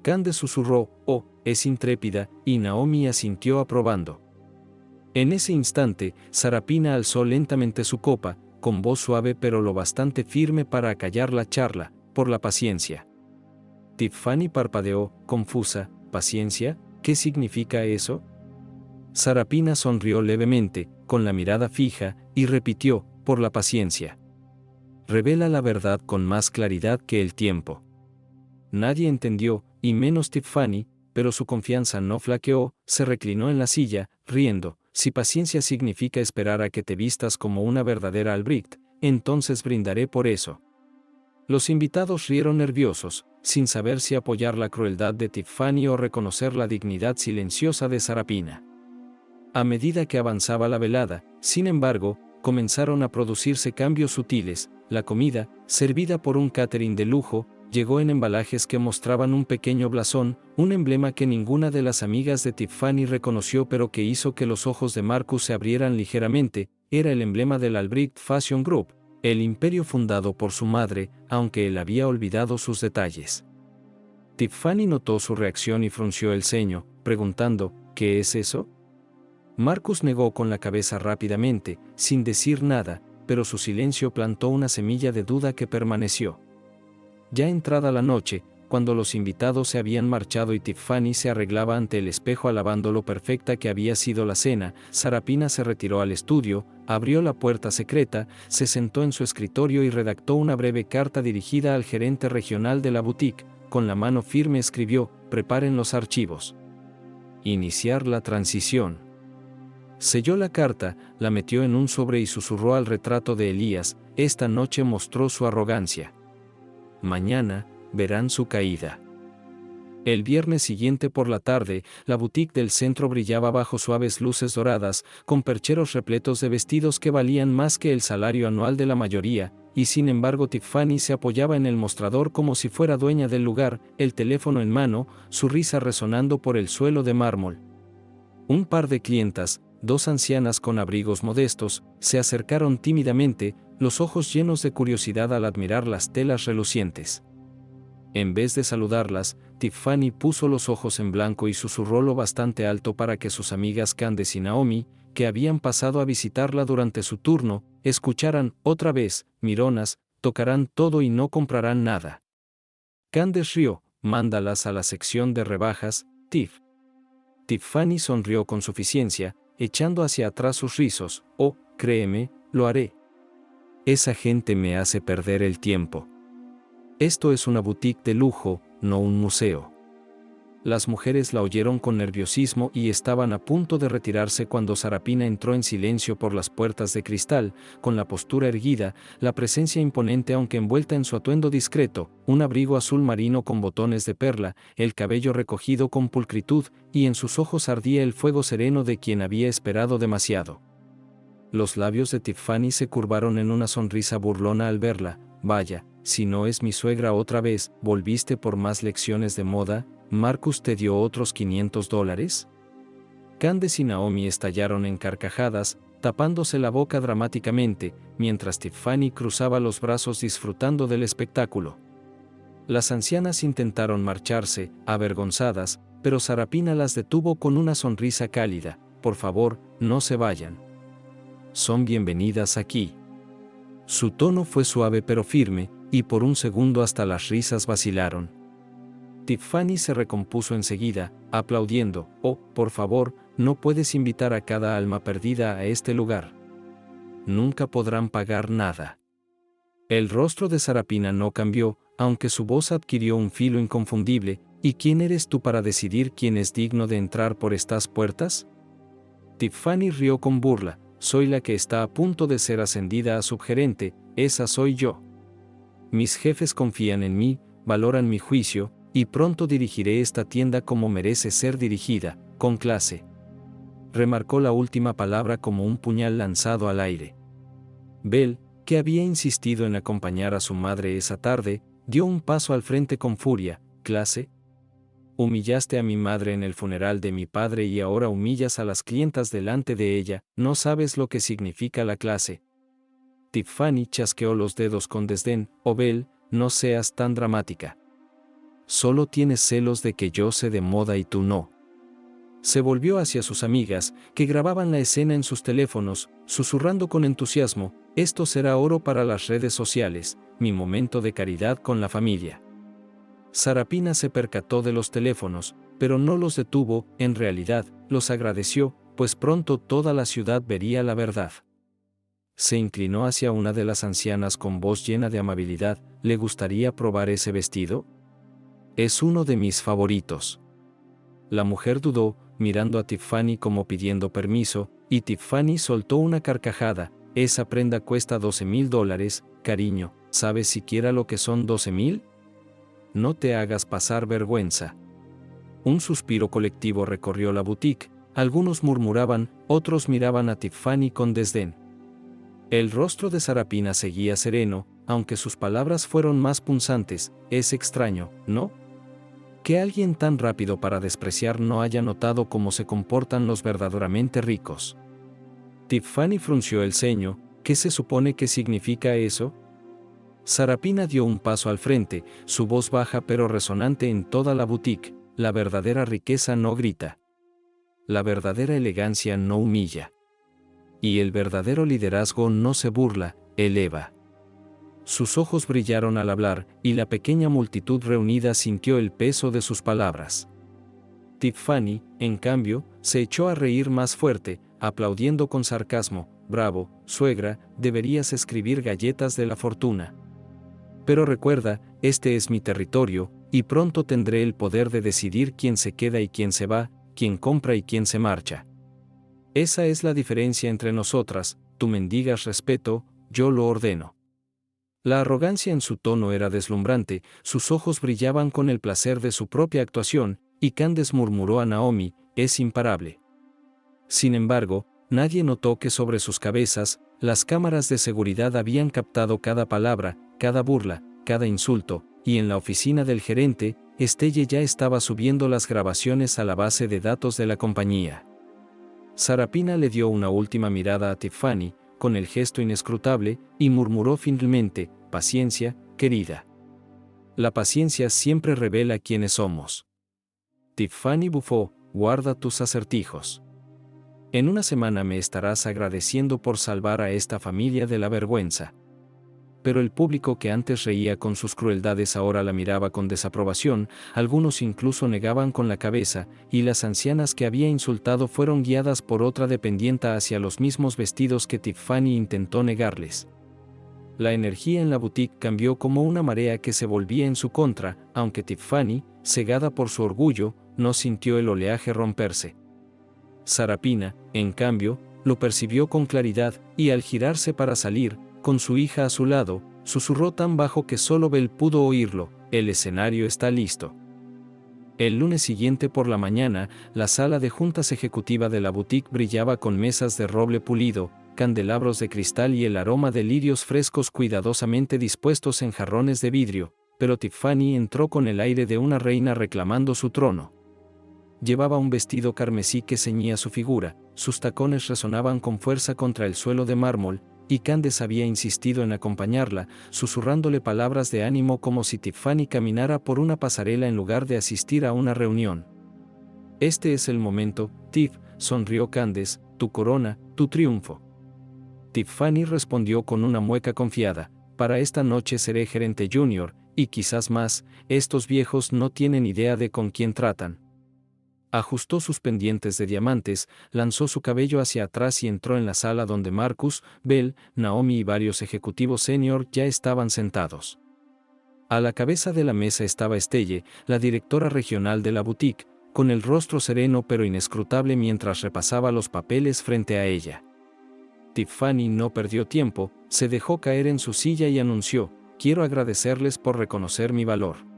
Candace susurró: «Oh, es intrépida», y Naomi asintió aprobando. En ese instante, Sarapina alzó lentamente su copa, con voz suave pero lo bastante firme para acallar la charla, por la paciencia. Tiffany parpadeó, confusa. ¿Paciencia? ¿Qué significa eso? Sarapina sonrió levemente, con la mirada fija, y repitió, por la paciencia. Revela la verdad con más claridad que el tiempo. Nadie entendió, y menos Tiffany, pero su confianza no flaqueó, se reclinó en la silla, riendo. Si paciencia significa esperar a que te vistas como una verdadera Albrecht, entonces brindaré por eso. Los invitados rieron nerviosos, sin saber si apoyar la crueldad de Tiffany o reconocer la dignidad silenciosa de Sarapina. A medida que avanzaba la velada, sin embargo, comenzaron a producirse cambios sutiles. La comida, servida por un catering de lujo, llegó en embalajes que mostraban un pequeño blasón, un emblema que ninguna de las amigas de Tiffany reconoció pero que hizo que los ojos de Marcus se abrieran ligeramente. Era el emblema del Albrecht Fashion Group, el imperio fundado por su madre, aunque él había olvidado sus detalles. Tiffany notó su reacción y frunció el ceño, preguntando, ¿qué es eso? Marcus negó con la cabeza rápidamente, sin decir nada, pero su silencio plantó una semilla de duda que permaneció. Ya entrada la noche, cuando los invitados se habían marchado y Tiffany se arreglaba ante el espejo alabando lo perfecta que había sido la cena, Sarapina se retiró al estudio, abrió la puerta secreta, se sentó en su escritorio y redactó una breve carta dirigida al gerente regional de la boutique. Con la mano firme escribió, preparen los archivos. Iniciar la transición. Selló la carta, la metió en un sobre y susurró al retrato de Elías. Esta noche mostró su arrogancia. Mañana, verán su caída. El viernes siguiente por la tarde, la boutique del centro brillaba bajo suaves luces doradas, con percheros repletos de vestidos que valían más que el salario anual de la mayoría, y sin embargo Tiffany se apoyaba en el mostrador como si fuera dueña del lugar, el teléfono en mano, su risa resonando por el suelo de mármol. Un par de clientas, dos ancianas con abrigos modestos, se acercaron tímidamente, los ojos llenos de curiosidad al admirar las telas relucientes. En vez de saludarlas, Tiffany puso los ojos en blanco y susurró lo bastante alto para que sus amigas Candace y Naomi, que habían pasado a visitarla durante su turno, escucharan. Otra vez, mironas, tocarán todo y no comprarán nada. Candace rió, mándalas a la sección de rebajas, Tiff. Tiffany sonrió con suficiencia, echando hacia atrás sus rizos. Oh, créeme, lo haré. Esa gente me hace perder el tiempo. Esto es una boutique de lujo, no un museo. Las mujeres la oyeron con nerviosismo y estaban a punto de retirarse cuando Sarapina entró en silencio por las puertas de cristal, con la postura erguida, la presencia imponente aunque envuelta en su atuendo discreto, un abrigo azul marino con botones de perla, el cabello recogido con pulcritud, y en sus ojos ardía el fuego sereno de quien había esperado demasiado. Los labios de Tiffany se curvaron en una sonrisa burlona al verla. Vaya, si no es mi suegra otra vez, ¿volviste por más lecciones de moda? ¿Marcus te dio otros $500? Candace y Naomi estallaron en carcajadas, tapándose la boca dramáticamente, mientras Tiffany cruzaba los brazos disfrutando del espectáculo. Las ancianas intentaron marcharse, avergonzadas, pero Sarapina las detuvo con una sonrisa cálida. Por favor, no se vayan. Son bienvenidas aquí. Su tono fue suave pero firme, y por un segundo hasta las risas vacilaron. Tiffany se recompuso enseguida, aplaudiendo. Oh, por favor, no puedes invitar a cada alma perdida a este lugar. Nunca podrán pagar nada. El rostro de Sarapina no cambió, aunque su voz adquirió un filo inconfundible. ¿Y quién eres tú para decidir quién es digno de entrar por estas puertas? Tiffany rió con burla. Soy la que está a punto de ser ascendida a subgerente, esa soy yo. Mis jefes confían en mí, valoran mi juicio, y pronto dirigiré esta tienda como merece ser dirigida, con clase. Remarcó la última palabra como un puñal lanzado al aire. Belle, que había insistido en acompañar a su madre esa tarde, dio un paso al frente con furia. ¿Clase? Humillaste a mi madre en el funeral de mi padre y ahora humillas a las clientas delante de ella. No sabes lo que significa la clase. Tiffany chasqueó los dedos con desdén. Oh Belle, no seas tan dramática. Solo tienes celos de que yo sé de moda y tú no. Se volvió hacia sus amigas, que grababan la escena en sus teléfonos, susurrando con entusiasmo: «Esto será oro para las redes sociales, mi momento de caridad con la familia». Sarapina se percató de los teléfonos, pero no los detuvo, en realidad, los agradeció, pues pronto toda la ciudad vería la verdad. Se inclinó hacia una de las ancianas con voz llena de amabilidad: «¿Le gustaría probar ese vestido? Es uno de mis favoritos». La mujer dudó, mirando a Tiffany como pidiendo permiso, y Tiffany soltó una carcajada: «Esa prenda cuesta $12,000, cariño, ¿sabes siquiera lo que son 12,000? No te hagas pasar vergüenza». Un suspiro colectivo recorrió la boutique, algunos murmuraban, otros miraban a Tiffany con desdén. El rostro de Sarapina seguía sereno, aunque sus palabras fueron más punzantes: «Es extraño, ¿no? Que alguien tan rápido para despreciar no haya notado cómo se comportan los verdaderamente ricos». Tiffany frunció el ceño: «¿Qué se supone que significa eso?». Sarapina dio un paso al frente, su voz baja pero resonante en toda la boutique: «La verdadera riqueza no grita. La verdadera elegancia no humilla. Y el verdadero liderazgo no se burla, eleva». Sus ojos brillaron al hablar, y la pequeña multitud reunida sintió el peso de sus palabras. Tiffany, en cambio, se echó a reír más fuerte, aplaudiendo con sarcasmo: «Bravo, suegra, deberías escribir galletas de la fortuna. Pero recuerda, este es mi territorio, y pronto tendré el poder de decidir quién se queda y quién se va, quién compra y quién se marcha. Esa es la diferencia entre nosotras, tú mendigas respeto, yo lo ordeno». La arrogancia en su tono era deslumbrante, sus ojos brillaban con el placer de su propia actuación, y Candace murmuró a Naomi: «Es imparable». Sin embargo, nadie notó que sobre sus cabezas, las cámaras de seguridad habían captado cada palabra, cada burla, cada insulto, y en la oficina del gerente, Estelle ya estaba subiendo las grabaciones a la base de datos de la compañía. Sarapina le dio una última mirada a Tiffany, con el gesto inescrutable, y murmuró finalmente: «Paciencia, querida. La paciencia siempre revela quiénes somos». Tiffany bufó: «Guarda tus acertijos. En una semana me estarás agradeciendo por salvar a esta familia de la vergüenza». Pero el público que antes reía con sus crueldades ahora la miraba con desaprobación, algunos incluso negaban con la cabeza, y las ancianas que había insultado fueron guiadas por otra dependienta hacia los mismos vestidos que Tiffany intentó negarles. La energía en la boutique cambió como una marea que se volvía en su contra, aunque Tiffany, cegada por su orgullo, no sintió el oleaje romperse. Sarapina, en cambio, lo percibió con claridad, y al girarse para salir, con su hija a su lado, susurró tan bajo que solo Belle pudo oírlo: «El escenario está listo». El lunes siguiente por la mañana, la sala de juntas ejecutiva de la boutique brillaba con mesas de roble pulido, candelabros de cristal y el aroma de lirios frescos cuidadosamente dispuestos en jarrones de vidrio, pero Tiffany entró con el aire de una reina reclamando su trono. Llevaba un vestido carmesí que ceñía su figura, sus tacones resonaban con fuerza contra el suelo de mármol, y Candace había insistido en acompañarla, susurrándole palabras de ánimo como si Tiffany caminara por una pasarela en lugar de asistir a una reunión. «Este es el momento, Tiff», sonrió Candace, «tu corona, tu triunfo». Tiffany respondió con una mueca confiada: «Para esta noche seré gerente junior, y quizás más, estos viejos no tienen idea de con quién tratan». Ajustó sus pendientes de diamantes, lanzó su cabello hacia atrás y entró en la sala donde Marcus, Belle, Naomi y varios ejecutivos senior ya estaban sentados. A la cabeza de la mesa estaba Estelle, la directora regional de la boutique, con el rostro sereno pero inescrutable mientras repasaba los papeles frente a ella. Tiffany no perdió tiempo, se dejó caer en su silla y anunció: «Quiero agradecerles por reconocer mi valor.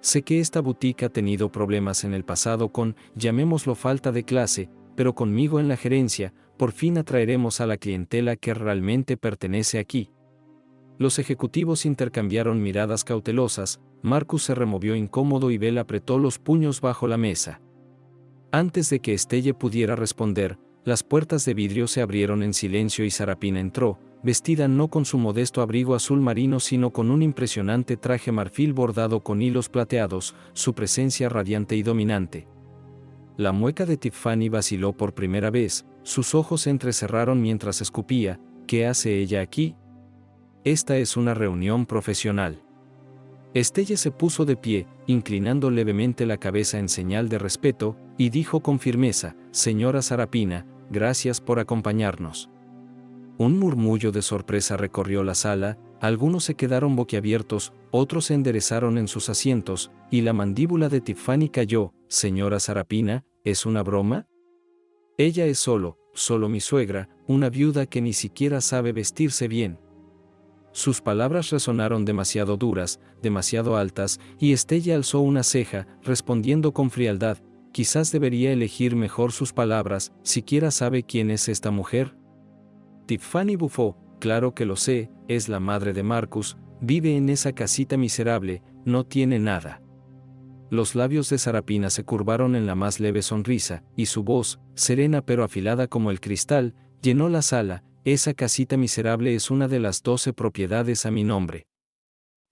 Sé que esta boutique ha tenido problemas en el pasado con, llamémoslo, falta de clase, pero conmigo en la gerencia, por fin atraeremos a la clientela que realmente pertenece aquí». Los ejecutivos intercambiaron miradas cautelosas, Marcus se removió incómodo y Belle apretó los puños bajo la mesa. Antes de que Estelle pudiera responder, las puertas de vidrio se abrieron en silencio y Sarapina entró, vestida no con su modesto abrigo azul marino sino con un impresionante traje marfil bordado con hilos plateados, su presencia radiante y dominante. La mueca de Tiffany vaciló por primera vez, sus ojos se entrecerraron mientras escupía. ¿Qué hace ella aquí? Esta es una reunión profesional. Estelle se puso de pie, inclinando levemente la cabeza en señal de respeto, y dijo con firmeza: Señora Sarapina, gracias por acompañarnos. Un murmullo de sorpresa recorrió la sala, algunos se quedaron boquiabiertos, otros se enderezaron en sus asientos, y la mandíbula de Tiffany cayó. Señora Sarapina, ¿es una broma? Ella es solo mi suegra, una viuda que ni siquiera sabe vestirse bien. Sus palabras resonaron demasiado duras, demasiado altas, y Estelle alzó una ceja, respondiendo con frialdad: quizás debería elegir mejor sus palabras. ¿Siquiera sabe quién es esta mujer? Tiffany bufó: claro que lo sé, es la madre de Marcus, vive en esa casita miserable, no tiene nada. Los labios de Sarapina se curvaron en la más leve sonrisa, y su voz, serena pero afilada como el cristal, llenó la sala. Esa casita miserable es una de las 12 propiedades a mi nombre.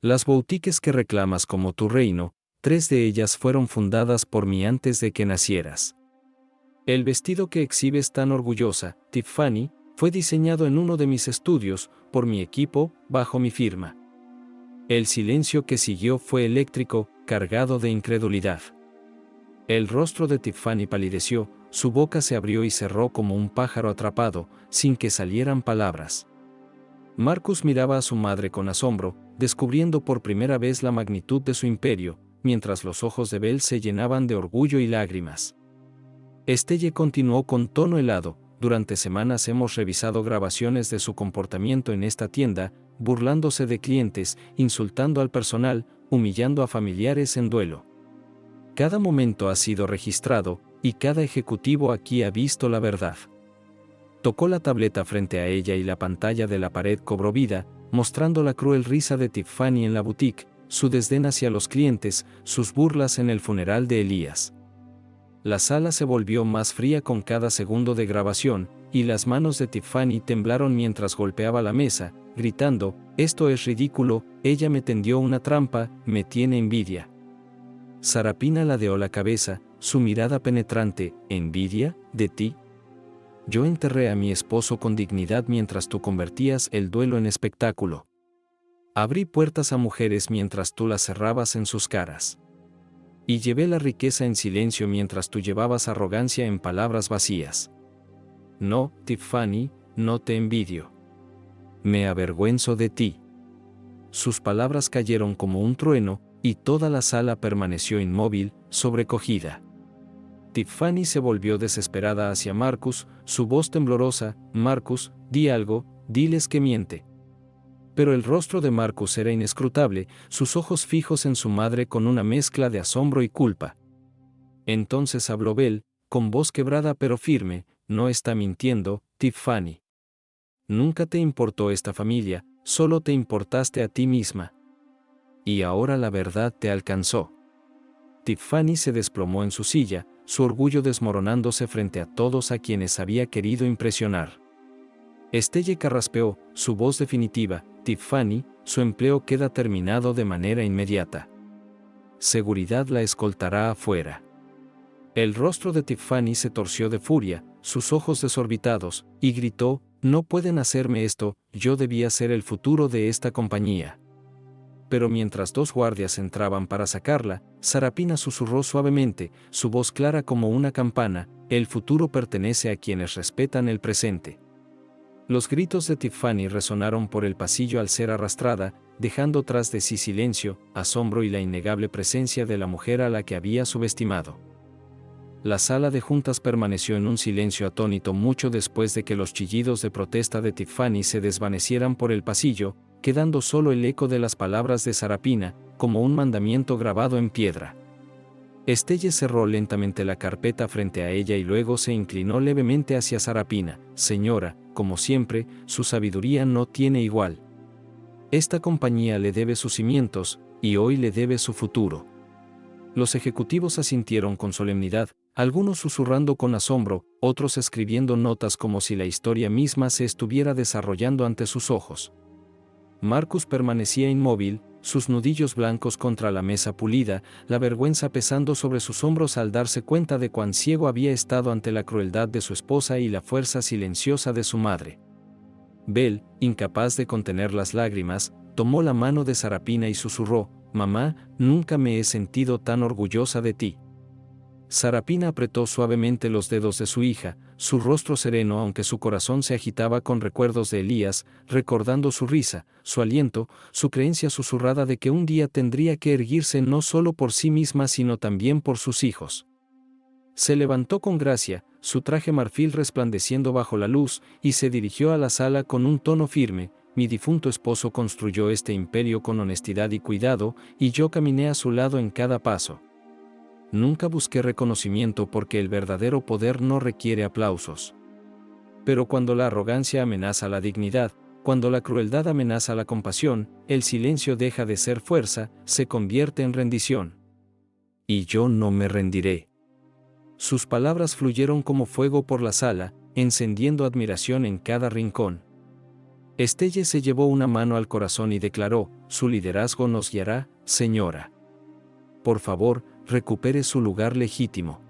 Las boutiques que reclamas como tu reino, 3 de ellas fueron fundadas por mí antes de que nacieras. El vestido que exhibes tan orgullosa, Tiffany, fue diseñado en uno de mis estudios, por mi equipo, bajo mi firma. El silencio que siguió fue eléctrico, cargado de incredulidad. El rostro de Tiffany palideció, su boca se abrió y cerró como un pájaro atrapado, sin que salieran palabras. Marcus miraba a su madre con asombro, descubriendo por primera vez la magnitud de su imperio, mientras los ojos de Belle se llenaban de orgullo y lágrimas. Estelle continuó con tono helado: durante semanas hemos revisado grabaciones de su comportamiento en esta tienda, burlándose de clientes, insultando al personal, humillando a familiares en duelo. Cada momento ha sido registrado, y cada ejecutivo aquí ha visto la verdad. Tocó la tableta frente a ella y la pantalla de la pared cobró vida, mostrando la cruel risa de Tiffany en la boutique, su desdén hacia los clientes, sus burlas en el funeral de Elías. La sala se volvió más fría con cada segundo de grabación, y las manos de Tiffany temblaron mientras golpeaba la mesa, gritando: esto es ridículo, ella me tendió una trampa, me tiene envidia. Sarapina ladeó la cabeza, su mirada penetrante: ¿envidia? ¿De ti? Yo enterré a mi esposo con dignidad mientras tú convertías el duelo en espectáculo. Abrí puertas a mujeres mientras tú las cerrabas en sus caras. Y llevé la riqueza en silencio mientras tú llevabas arrogancia en palabras vacías. No, Tiffany, no te envidio. Me avergüenzo de ti. Sus palabras cayeron como un trueno, y toda la sala permaneció inmóvil, sobrecogida. Tiffany se volvió desesperada hacia Marcus, su voz temblorosa: Marcus, di algo, diles que miente. Pero el rostro de Marcus era inescrutable, sus ojos fijos en su madre con una mezcla de asombro y culpa. Entonces habló Belle, con voz quebrada pero firme: no está mintiendo, Tiffany. Nunca te importó esta familia, solo te importaste a ti misma. Y ahora la verdad te alcanzó. Tiffany se desplomó en su silla, su orgullo desmoronándose frente a todos a quienes había querido impresionar. Estelle carraspeó, su voz definitiva: Tiffany, su empleo queda terminado de manera inmediata. Seguridad la escoltará afuera. El rostro de Tiffany se torció de furia, sus ojos desorbitados, y gritó: no pueden hacerme esto, yo debía ser el futuro de esta compañía. Pero mientras 2 guardias entraban para sacarla, Sarapina susurró suavemente, su voz clara como una campana: el futuro pertenece a quienes respetan el presente. Los gritos de Tiffany resonaron por el pasillo al ser arrastrada, dejando tras de sí silencio, asombro y la innegable presencia de la mujer a la que había subestimado. La sala de juntas permaneció en un silencio atónito mucho después de que los chillidos de protesta de Tiffany se desvanecieran por el pasillo, quedando solo el eco de las palabras de Sarapina, como un mandamiento grabado en piedra. Estelle cerró lentamente la carpeta frente a ella y luego se inclinó levemente hacia Sarapina: señora, como siempre, su sabiduría no tiene igual. Esta compañía le debe sus cimientos, y hoy le debe su futuro. Los ejecutivos asintieron con solemnidad, algunos susurrando con asombro, otros escribiendo notas como si la historia misma se estuviera desarrollando ante sus ojos. Marcus permanecía inmóvil, sus nudillos blancos contra la mesa pulida, la vergüenza pesando sobre sus hombros al darse cuenta de cuán ciego había estado ante la crueldad de su esposa y la fuerza silenciosa de su madre. Belle, incapaz de contener las lágrimas, tomó la mano de Sarapina y susurró: «Mamá, nunca me he sentido tan orgullosa de ti». Sarapina apretó suavemente los dedos de su hija, su rostro sereno aunque su corazón se agitaba con recuerdos de Elías, recordando su risa, su aliento, su creencia susurrada de que un día tendría que erguirse no solo por sí misma sino también por sus hijos. Se levantó con gracia, su traje marfil resplandeciendo bajo la luz, y se dirigió a la sala con un tono firme: «Mi difunto esposo construyó este imperio con honestidad y cuidado, y yo caminé a su lado en cada paso. Nunca busqué reconocimiento porque el verdadero poder no requiere aplausos. Pero cuando la arrogancia amenaza la dignidad, cuando la crueldad amenaza la compasión, el silencio deja de ser fuerza, se convierte en rendición. Y yo no me rendiré». Sus palabras fluyeron como fuego por la sala, encendiendo admiración en cada rincón. Estelle se llevó una mano al corazón y declaró: «Su liderazgo nos guiará, señora. Por favor, recupere su lugar legítimo».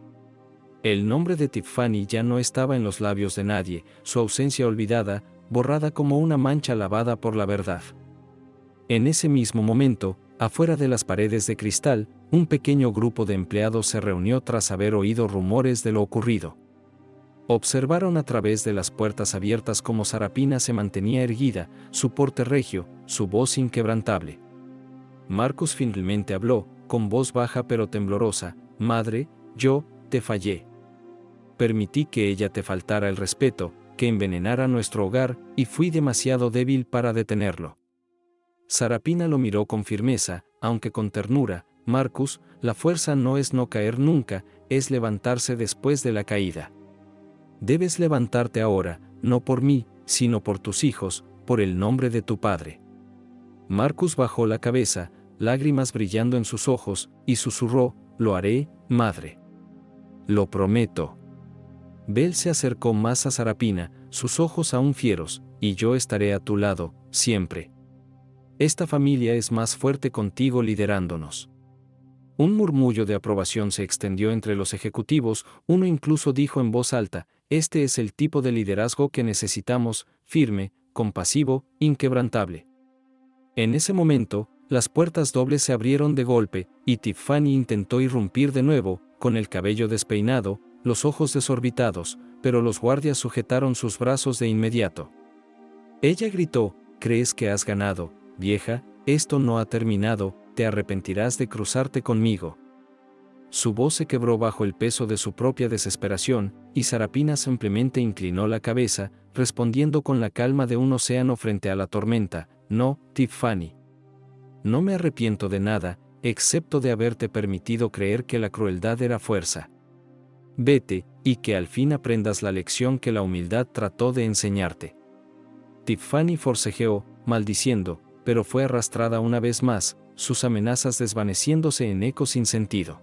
El nombre de Tiffany ya no estaba en los labios de nadie, su ausencia olvidada, borrada como una mancha lavada por la verdad. En ese mismo momento, afuera de las paredes de cristal, un pequeño grupo de empleados se reunió tras haber oído rumores de lo ocurrido. Observaron a través de las puertas abiertas cómo Sarapina se mantenía erguida, su porte regio, su voz inquebrantable. Marcus finalmente habló, con voz baja pero temblorosa: «Madre, yo te fallé. Permití que ella te faltara el respeto, que envenenara nuestro hogar, y fui demasiado débil para detenerlo». Sarapina lo miró con firmeza, aunque con ternura: «Marcus, la fuerza no es no caer nunca, es levantarse después de la caída. Debes levantarte ahora, no por mí, sino por tus hijos, por el nombre de tu padre». Marcus bajó la cabeza, lágrimas brillando en sus ojos, y susurró: «Lo haré, madre. Lo prometo». Belle se acercó más a Sarapina, sus ojos aún fieros: «Y yo estaré a tu lado, siempre. Esta familia es más fuerte contigo liderándonos». Un murmullo de aprobación se extendió entre los ejecutivos, uno incluso dijo en voz alta: «Este es el tipo de liderazgo que necesitamos, firme, compasivo, inquebrantable». En ese momento, las puertas dobles se abrieron de golpe, y Tiffany intentó irrumpir de nuevo, con el cabello despeinado, los ojos desorbitados, pero los guardias sujetaron sus brazos de inmediato. Ella gritó: «¿Crees que has ganado, vieja? Esto no ha terminado, te arrepentirás de cruzarte conmigo». Su voz se quebró bajo el peso de su propia desesperación, y Sarapina simplemente inclinó la cabeza, respondiendo con la calma de un océano frente a la tormenta: «No, Tiffany. No me arrepiento de nada, excepto de haberte permitido creer que la crueldad era fuerza. Vete, y que al fin aprendas la lección que la humildad trató de enseñarte». Tiffany forcejeó, maldiciendo, pero fue arrastrada una vez más, sus amenazas desvaneciéndose en eco sin sentido.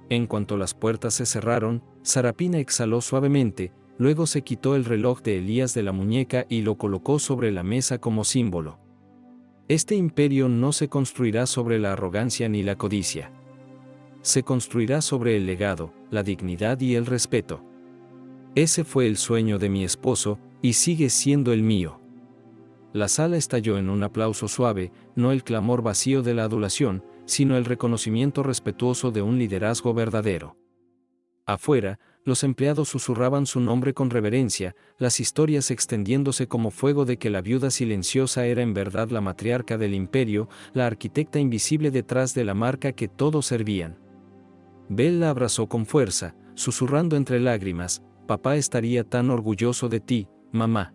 En cuanto las puertas se cerraron, Sarapina exhaló suavemente, luego se quitó el reloj de Elías de la muñeca y lo colocó sobre la mesa como símbolo. Este imperio no se construirá sobre la arrogancia ni la codicia. Se construirá sobre el legado, la dignidad y el respeto. Ese fue el sueño de mi esposo, y sigue siendo el mío. La sala estalló en un aplauso suave, no el clamor vacío de la adulación, sino el reconocimiento respetuoso de un liderazgo verdadero. Afuera, los empleados susurraban su nombre con reverencia, las historias extendiéndose como fuego de que la viuda silenciosa era en verdad la matriarca del imperio, la arquitecta invisible detrás de la marca que todos servían. Belle la abrazó con fuerza, susurrando entre lágrimas: «Papá estaría tan orgulloso de ti, mamá».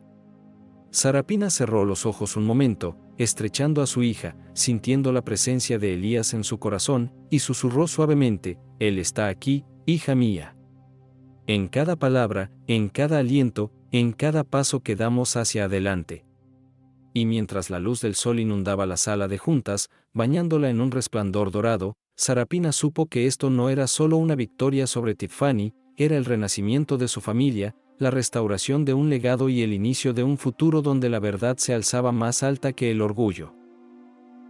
Sarapina cerró los ojos un momento, estrechando a su hija, sintiendo la presencia de Elías en su corazón, y susurró suavemente: «Él está aquí, hija mía. En cada palabra, en cada aliento, en cada paso que damos hacia adelante». Y mientras la luz del sol inundaba la sala de juntas, bañándola en un resplandor dorado, Sarapina supo que esto no era solo una victoria sobre Tiffany, era el renacimiento de su familia, la restauración de un legado y el inicio de un futuro donde la verdad se alzaba más alta que el orgullo.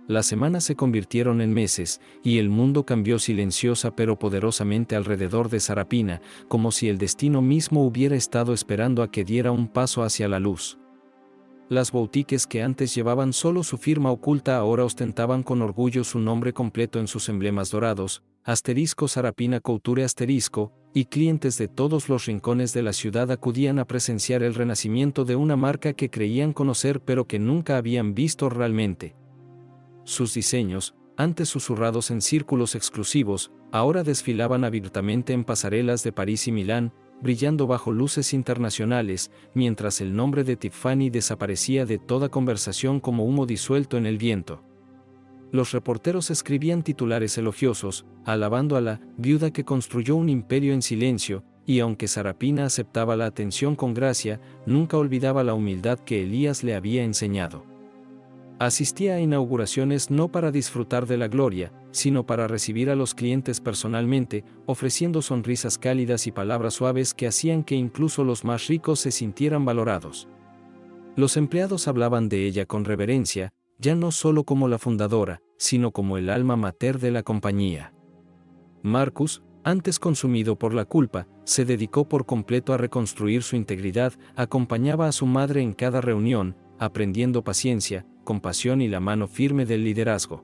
Las semanas se convirtieron en meses, y el mundo cambió silenciosa pero poderosamente alrededor de Sarapina, como si el destino mismo hubiera estado esperando a que diera un paso hacia la luz. Las boutiques que antes llevaban solo su firma oculta ahora ostentaban con orgullo su nombre completo en sus emblemas dorados, *Sarapina Couture*, y clientes de todos los rincones de la ciudad acudían a presenciar el renacimiento de una marca que creían conocer pero que nunca habían visto realmente. Sus diseños, antes susurrados en círculos exclusivos, ahora desfilaban abiertamente en pasarelas de París y Milán, brillando bajo luces internacionales, mientras el nombre de Tiffany desaparecía de toda conversación como humo disuelto en el viento. Los reporteros escribían titulares elogiosos, alabando a la viuda que construyó un imperio en silencio, y aunque Sarapina aceptaba la atención con gracia, nunca olvidaba la humildad que Elías le había enseñado. Asistía a inauguraciones no para disfrutar de la gloria, sino para recibir a los clientes personalmente, ofreciendo sonrisas cálidas y palabras suaves que hacían que incluso los más ricos se sintieran valorados. Los empleados hablaban de ella con reverencia, ya no solo como la fundadora, sino como el alma mater de la compañía. Marcus, antes consumido por la culpa, se dedicó por completo a reconstruir su integridad, acompañaba a su madre en cada reunión, aprendiendo paciencia, compasión y la mano firme del liderazgo.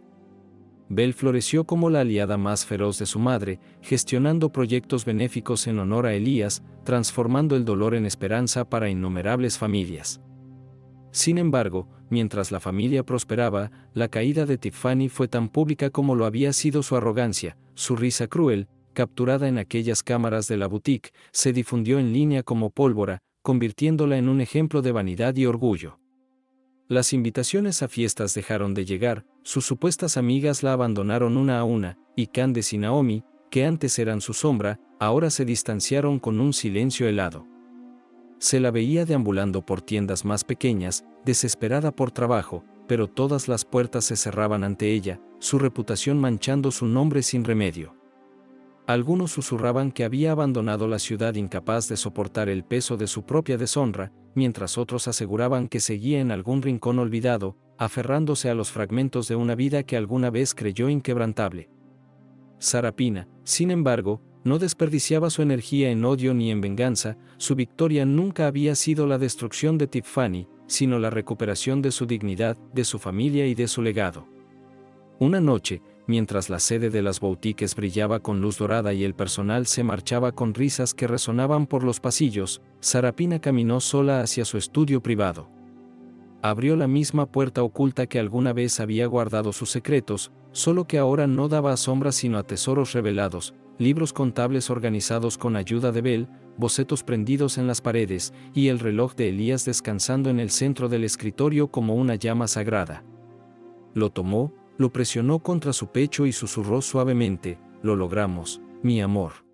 Belle floreció como la aliada más feroz de su madre, gestionando proyectos benéficos en honor a Elías, transformando el dolor en esperanza para innumerables familias. Sin embargo, mientras la familia prosperaba, la caída de Tiffany fue tan pública como lo había sido su arrogancia. Su risa cruel, capturada en aquellas cámaras de la boutique, se difundió en línea como pólvora, convirtiéndola en un ejemplo de vanidad y orgullo. Las invitaciones a fiestas dejaron de llegar, sus supuestas amigas la abandonaron una a una, y Candace y Naomi, que antes eran su sombra, ahora se distanciaron con un silencio helado. Se la veía deambulando por tiendas más pequeñas, desesperada por trabajo, pero todas las puertas se cerraban ante ella, su reputación manchando su nombre sin remedio. Algunos susurraban que había abandonado la ciudad incapaz de soportar el peso de su propia deshonra, mientras otros aseguraban que seguía en algún rincón olvidado, aferrándose a los fragmentos de una vida que alguna vez creyó inquebrantable. Sarapina, sin embargo, no desperdiciaba su energía en odio ni en venganza. Su victoria nunca había sido la destrucción de Tiffany, sino la recuperación de su dignidad, de su familia y de su legado. Una noche, mientras la sede de las boutiques brillaba con luz dorada y el personal se marchaba con risas que resonaban por los pasillos, Sarapina caminó sola hacia su estudio privado. Abrió la misma puerta oculta que alguna vez había guardado sus secretos, solo que ahora no daba a sombras sino a tesoros revelados, libros contables organizados con ayuda de Belle, bocetos prendidos en las paredes, y el reloj de Elías descansando en el centro del escritorio como una llama sagrada. Lo tomó, lo presionó contra su pecho y susurró suavemente: «Lo logramos, mi amor.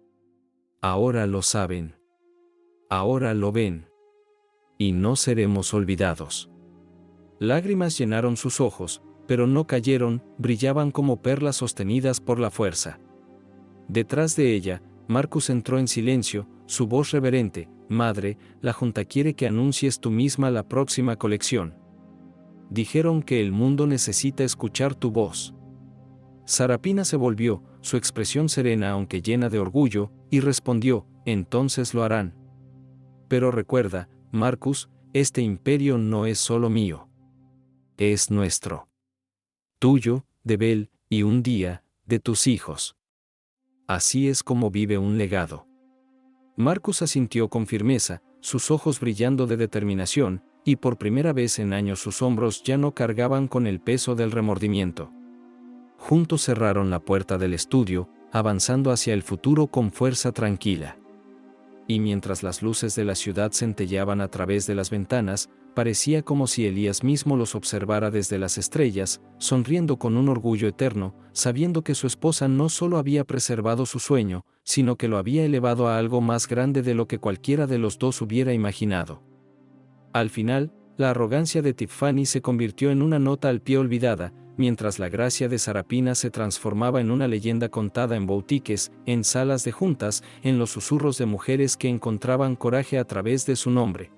Ahora lo saben. Ahora lo ven. Y no seremos olvidados». Lágrimas llenaron sus ojos, pero no cayeron, brillaban como perlas sostenidas por la fuerza. Detrás de ella, Marcus entró en silencio, su voz reverente: «Madre, la junta quiere que anuncies tú misma la próxima colección. Dijeron que el mundo necesita escuchar tu voz». Sarapina se volvió, su expresión serena aunque llena de orgullo, y respondió: «Entonces lo harán. Pero recuerda, Marcus, este imperio no es solo mío. Es nuestro. Tuyo, de Belle, y un día, de tus hijos. Así es como vive un legado». Marcus asintió con firmeza, sus ojos brillando de determinación, y por primera vez en años sus hombros ya no cargaban con el peso del remordimiento. Juntos cerraron la puerta del estudio, avanzando hacia el futuro con fuerza tranquila. Y mientras las luces de la ciudad centelleaban a través de las ventanas, parecía como si Elías mismo los observara desde las estrellas, sonriendo con un orgullo eterno, sabiendo que su esposa no solo había preservado su sueño, sino que lo había elevado a algo más grande de lo que cualquiera de los dos hubiera imaginado. Al final, la arrogancia de Tiffany se convirtió en una nota al pie olvidada, mientras la gracia de Sarapina se transformaba en una leyenda contada en boutiques, en salas de juntas, en los susurros de mujeres que encontraban coraje a través de su nombre.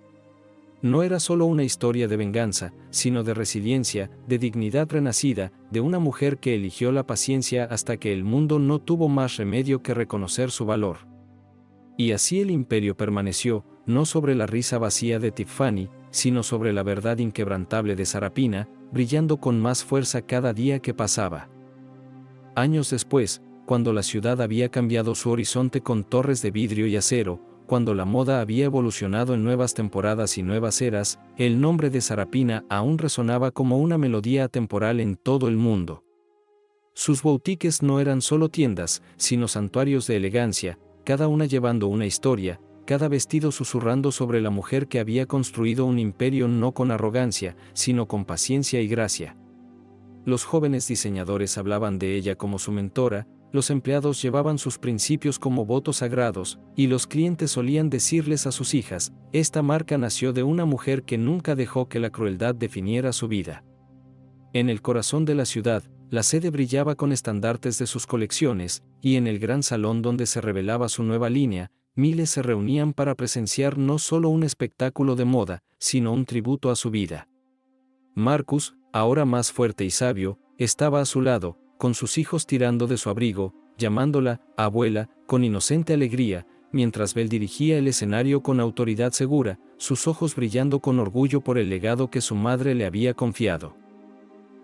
no era solo una historia de venganza, sino de resiliencia, de dignidad renacida, de una mujer que eligió la paciencia hasta que el mundo no tuvo más remedio que reconocer su valor. Y así el imperio permaneció, no sobre la risa vacía de Tiffany, sino sobre la verdad inquebrantable de Sarapina, brillando con más fuerza cada día que pasaba. Años después, cuando la ciudad había cambiado su horizonte con torres de vidrio y acero, cuando la moda había evolucionado en nuevas temporadas y nuevas eras, el nombre de Sarapina aún resonaba como una melodía atemporal en todo el mundo. Sus boutiques no eran solo tiendas, sino santuarios de elegancia, cada una llevando una historia, cada vestido susurrando sobre la mujer que había construido un imperio no con arrogancia, sino con paciencia y gracia. Los jóvenes diseñadores hablaban de ella como su mentora, los empleados llevaban sus principios como votos sagrados, y los clientes solían decirles a sus hijas, esta marca nació de una mujer que nunca dejó que la crueldad definiera su vida. En el corazón de la ciudad, la sede brillaba con estandartes de sus colecciones, y en el gran salón donde se revelaba su nueva línea, miles se reunían para presenciar no solo un espectáculo de moda, sino un tributo a su vida. Marcus, ahora más fuerte y sabio, estaba a su lado, con sus hijos tirando de su abrigo, llamándola abuela, con inocente alegría, mientras Belle dirigía el escenario con autoridad segura, sus ojos brillando con orgullo por el legado que su madre le había confiado.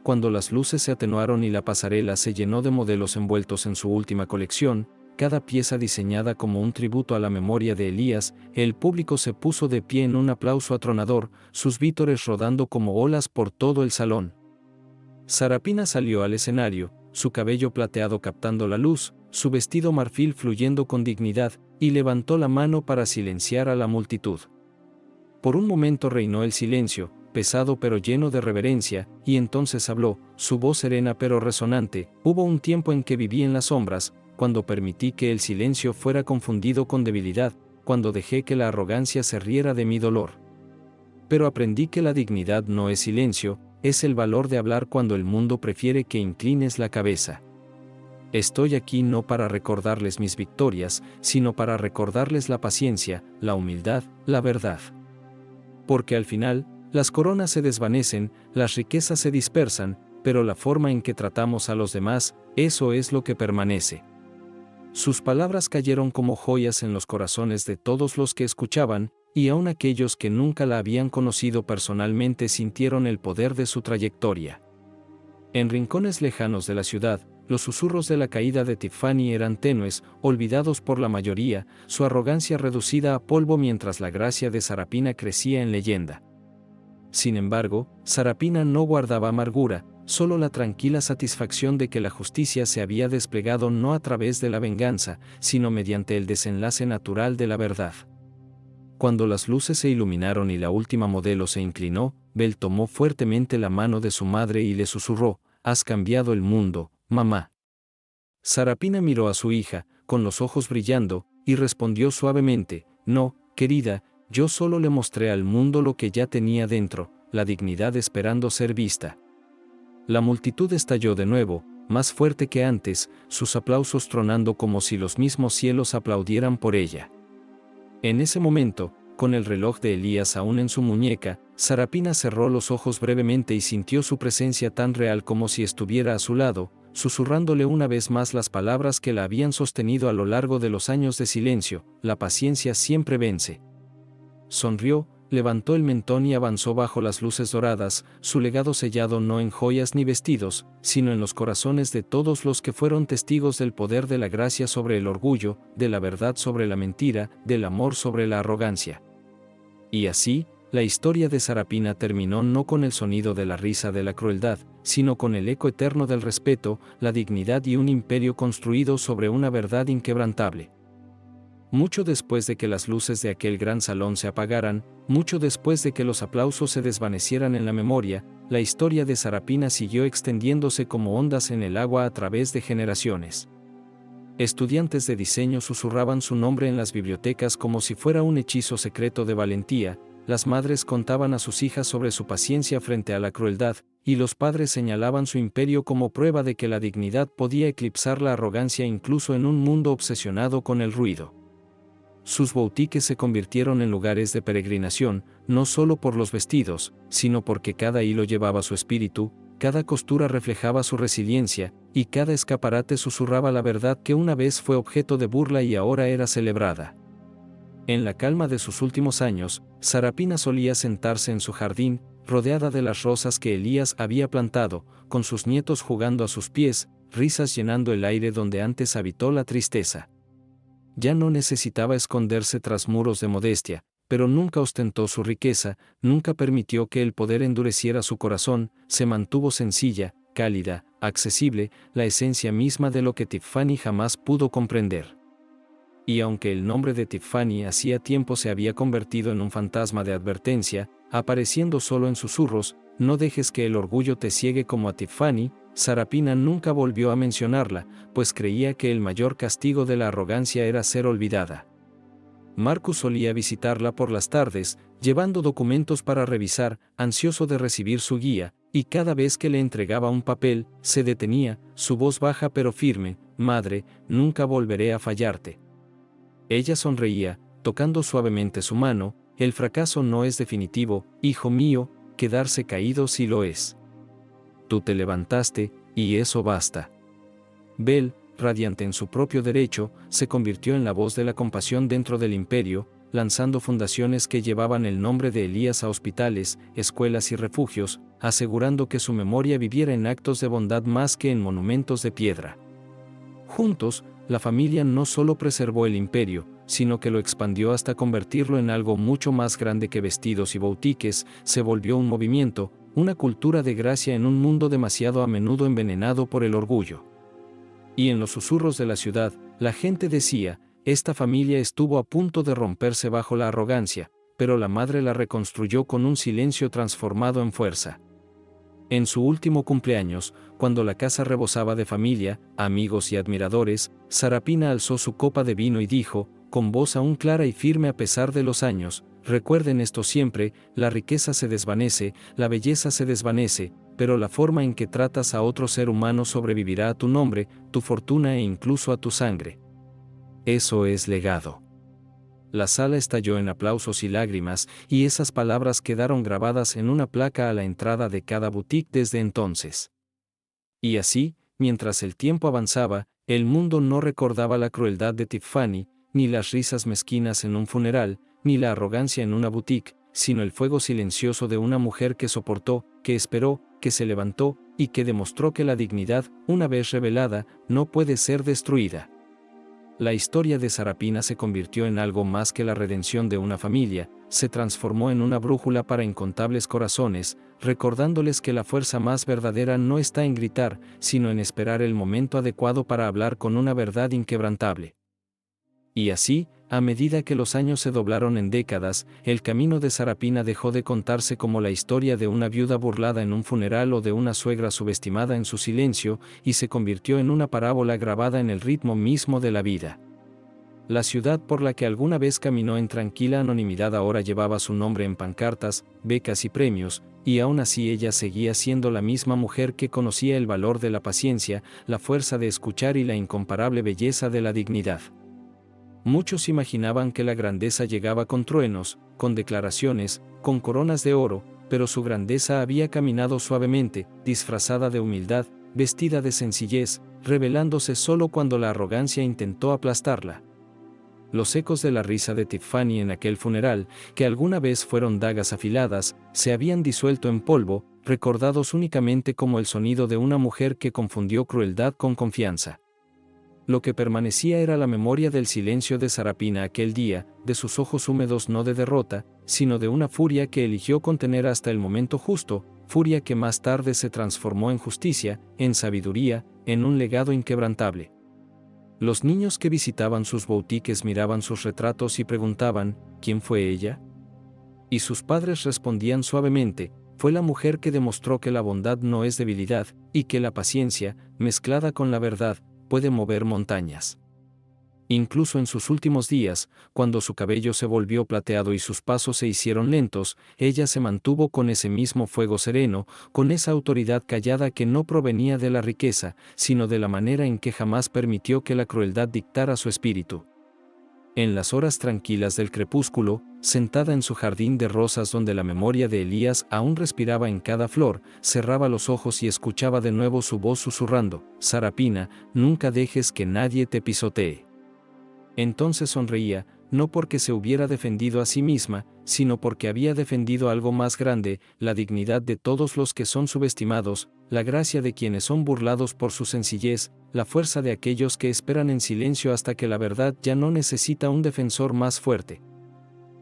Cuando las luces se atenuaron y la pasarela se llenó de modelos envueltos en su última colección, cada pieza diseñada como un tributo a la memoria de Elías, el público se puso de pie en un aplauso atronador, sus vítores rodando como olas por todo el salón. Sarapina salió al escenario, su cabello plateado captando la luz, su vestido marfil fluyendo con dignidad, y levantó la mano para silenciar a la multitud. Por un momento reinó el silencio, pesado pero lleno de reverencia, y entonces habló, su voz serena pero resonante. Hubo un tiempo en que viví en las sombras, cuando permití que el silencio fuera confundido con debilidad, cuando dejé que la arrogancia se riera de mi dolor. Pero aprendí que la dignidad no es silencio, es el valor de hablar cuando el mundo prefiere que inclines la cabeza. Estoy aquí no para recordarles mis victorias, sino para recordarles la paciencia, la humildad, la verdad. Porque al final, las coronas se desvanecen, las riquezas se dispersan, pero la forma en que tratamos a los demás, eso es lo que permanece. Sus palabras cayeron como joyas en los corazones de todos los que escuchaban, y aun aquellos que nunca la habían conocido personalmente sintieron el poder de su trayectoria. En rincones lejanos de la ciudad, los susurros de la caída de Tiffany eran tenues, olvidados por la mayoría, su arrogancia reducida a polvo mientras la gracia de Sarapina crecía en leyenda. Sin embargo, Sarapina no guardaba amargura, solo la tranquila satisfacción de que la justicia se había desplegado no a través de la venganza, sino mediante el desenlace natural de la verdad. Cuando las luces se iluminaron y la última modelo se inclinó, Belle tomó fuertemente la mano de su madre y le susurró, «Has cambiado el mundo, mamá». Sarapina miró a su hija, con los ojos brillando, y respondió suavemente, «No, querida, yo solo le mostré al mundo lo que ya tenía dentro, la dignidad esperando ser vista». La multitud estalló de nuevo, más fuerte que antes, sus aplausos tronando como si los mismos cielos aplaudieran por ella. En ese momento, con el reloj de Elías aún en su muñeca, Sarapina cerró los ojos brevemente y sintió su presencia tan real como si estuviera a su lado, susurrándole una vez más las palabras que la habían sostenido a lo largo de los años de silencio: la paciencia siempre vence. Sonrió, levantó el mentón y avanzó bajo las luces doradas, su legado sellado no en joyas ni vestidos, sino en los corazones de todos los que fueron testigos del poder de la gracia sobre el orgullo, de la verdad sobre la mentira, del amor sobre la arrogancia. Y así, la historia de Sarapina terminó no con el sonido de la risa de la crueldad, sino con el eco eterno del respeto, la dignidad y un imperio construido sobre una verdad inquebrantable. Mucho después de que las luces de aquel gran salón se apagaran, mucho después de que los aplausos se desvanecieran en la memoria, la historia de Sarapina siguió extendiéndose como ondas en el agua a través de generaciones. Estudiantes de diseño susurraban su nombre en las bibliotecas como si fuera un hechizo secreto de valentía, las madres contaban a sus hijas sobre su paciencia frente a la crueldad, y los padres señalaban su imperio como prueba de que la dignidad podía eclipsar la arrogancia incluso en un mundo obsesionado con el ruido. sus boutiques se convirtieron en lugares de peregrinación, no solo por los vestidos, sino porque cada hilo llevaba su espíritu, cada costura reflejaba su resiliencia, y cada escaparate susurraba la verdad que una vez fue objeto de burla y ahora era celebrada. En la calma de sus últimos años, Sarapina solía sentarse en su jardín, rodeada de las rosas que Elías había plantado, con sus nietos jugando a sus pies, risas llenando el aire donde antes habitó la tristeza. Ya no necesitaba esconderse tras muros de modestia, pero nunca ostentó su riqueza, nunca permitió que el poder endureciera su corazón, se mantuvo sencilla, cálida, accesible, la esencia misma de lo que Tiffany jamás pudo comprender. Y aunque el nombre de Tiffany hacía tiempo se había convertido en un fantasma de advertencia, apareciendo solo en susurros, no dejes que el orgullo te ciegue como a Tiffany, Sarapina nunca volvió a mencionarla, pues creía que el mayor castigo de la arrogancia era ser olvidada. Marcus solía visitarla por las tardes, llevando documentos para revisar, ansioso de recibir su guía, y cada vez que le entregaba un papel, se detenía, su voz baja pero firme: «Madre, nunca volveré a fallarte». Ella sonreía, tocando suavemente su mano: «El fracaso no es definitivo, hijo mío, quedarse caído sí lo es. Tú te levantaste, y eso basta». Bell, radiante en su propio derecho, se convirtió en la voz de la compasión dentro del imperio, lanzando fundaciones que llevaban el nombre de Elías a hospitales, escuelas y refugios, asegurando que su memoria viviera en actos de bondad más que en monumentos de piedra. Juntos, la familia no solo preservó el imperio, sino que lo expandió hasta convertirlo en algo mucho más grande que vestidos y boutiques. Se volvió un movimiento, una cultura de gracia en un mundo demasiado a menudo envenenado por el orgullo. Y en los susurros de la ciudad, la gente decía: «Esta familia estuvo a punto de romperse bajo la arrogancia, pero la madre la reconstruyó con un silencio transformado en fuerza». En su último cumpleaños, cuando la casa rebosaba de familia, amigos y admiradores, Sarapina alzó su copa de vino y dijo, con voz aún clara y firme a pesar de los años: «Recuerden esto siempre, la riqueza se desvanece, la belleza se desvanece, pero la forma en que tratas a otro ser humano sobrevivirá a tu nombre, tu fortuna e incluso a tu sangre». Eso es legado. La sala estalló en aplausos y lágrimas, y esas palabras quedaron grabadas en una placa a la entrada de cada boutique desde entonces. Y así, mientras el tiempo avanzaba, el mundo no recordaba la crueldad de Tiffany, ni las risas mezquinas en un funeral, ni la arrogancia en una boutique, sino el fuego silencioso de una mujer que soportó, que esperó, que se levantó, y que demostró que la dignidad, una vez revelada, no puede ser destruida. La historia de Sarapina se convirtió en algo más que la redención de una familia, se transformó en una brújula para incontables corazones, recordándoles que la fuerza más verdadera no está en gritar, sino en esperar el momento adecuado para hablar con una verdad inquebrantable. Y así, a medida que los años se doblaron en décadas, el camino de Sarapina dejó de contarse como la historia de una viuda burlada en un funeral o de una suegra subestimada en su silencio, y se convirtió en una parábola grabada en el ritmo mismo de la vida. La ciudad por la que alguna vez caminó en tranquila anonimidad ahora llevaba su nombre en pancartas, becas y premios, y aún así ella seguía siendo la misma mujer que conocía el valor de la paciencia, la fuerza de escuchar y la incomparable belleza de la dignidad. Muchos imaginaban que la grandeza llegaba con truenos, con declaraciones, con coronas de oro, pero su grandeza había caminado suavemente, disfrazada de humildad, vestida de sencillez, revelándose solo cuando la arrogancia intentó aplastarla. Los ecos de la risa de Tiffany en aquel funeral, que alguna vez fueron dagas afiladas, se habían disuelto en polvo, recordados únicamente como el sonido de una mujer que confundió crueldad con confianza. Lo que permanecía era la memoria del silencio de Sarapina aquel día, de sus ojos húmedos no de derrota, sino de una furia que eligió contener hasta el momento justo, furia que más tarde se transformó en justicia, en sabiduría, en un legado inquebrantable. Los niños que visitaban sus boutiques miraban sus retratos y preguntaban: ¿quién fue ella? Y sus padres respondían suavemente: fue la mujer que demostró que la bondad no es debilidad, y que la paciencia, mezclada con la verdad, puede mover montañas. Incluso en sus últimos días, cuando su cabello se volvió plateado y sus pasos se hicieron lentos, ella se mantuvo con ese mismo fuego sereno, con esa autoridad callada que no provenía de la riqueza, sino de la manera en que jamás permitió que la crueldad dictara su espíritu. En las horas tranquilas del crepúsculo, sentada en su jardín de rosas donde la memoria de Elías aún respiraba en cada flor, cerraba los ojos y escuchaba de nuevo su voz susurrando: «Sarapina, nunca dejes que nadie te pisotee». Entonces sonreía, no porque se hubiera defendido a sí misma, sino porque había defendido algo más grande: la dignidad de todos los que son subestimados, la gracia de quienes son burlados por su sencillez, la fuerza de aquellos que esperan en silencio hasta que la verdad ya no necesita un defensor más fuerte.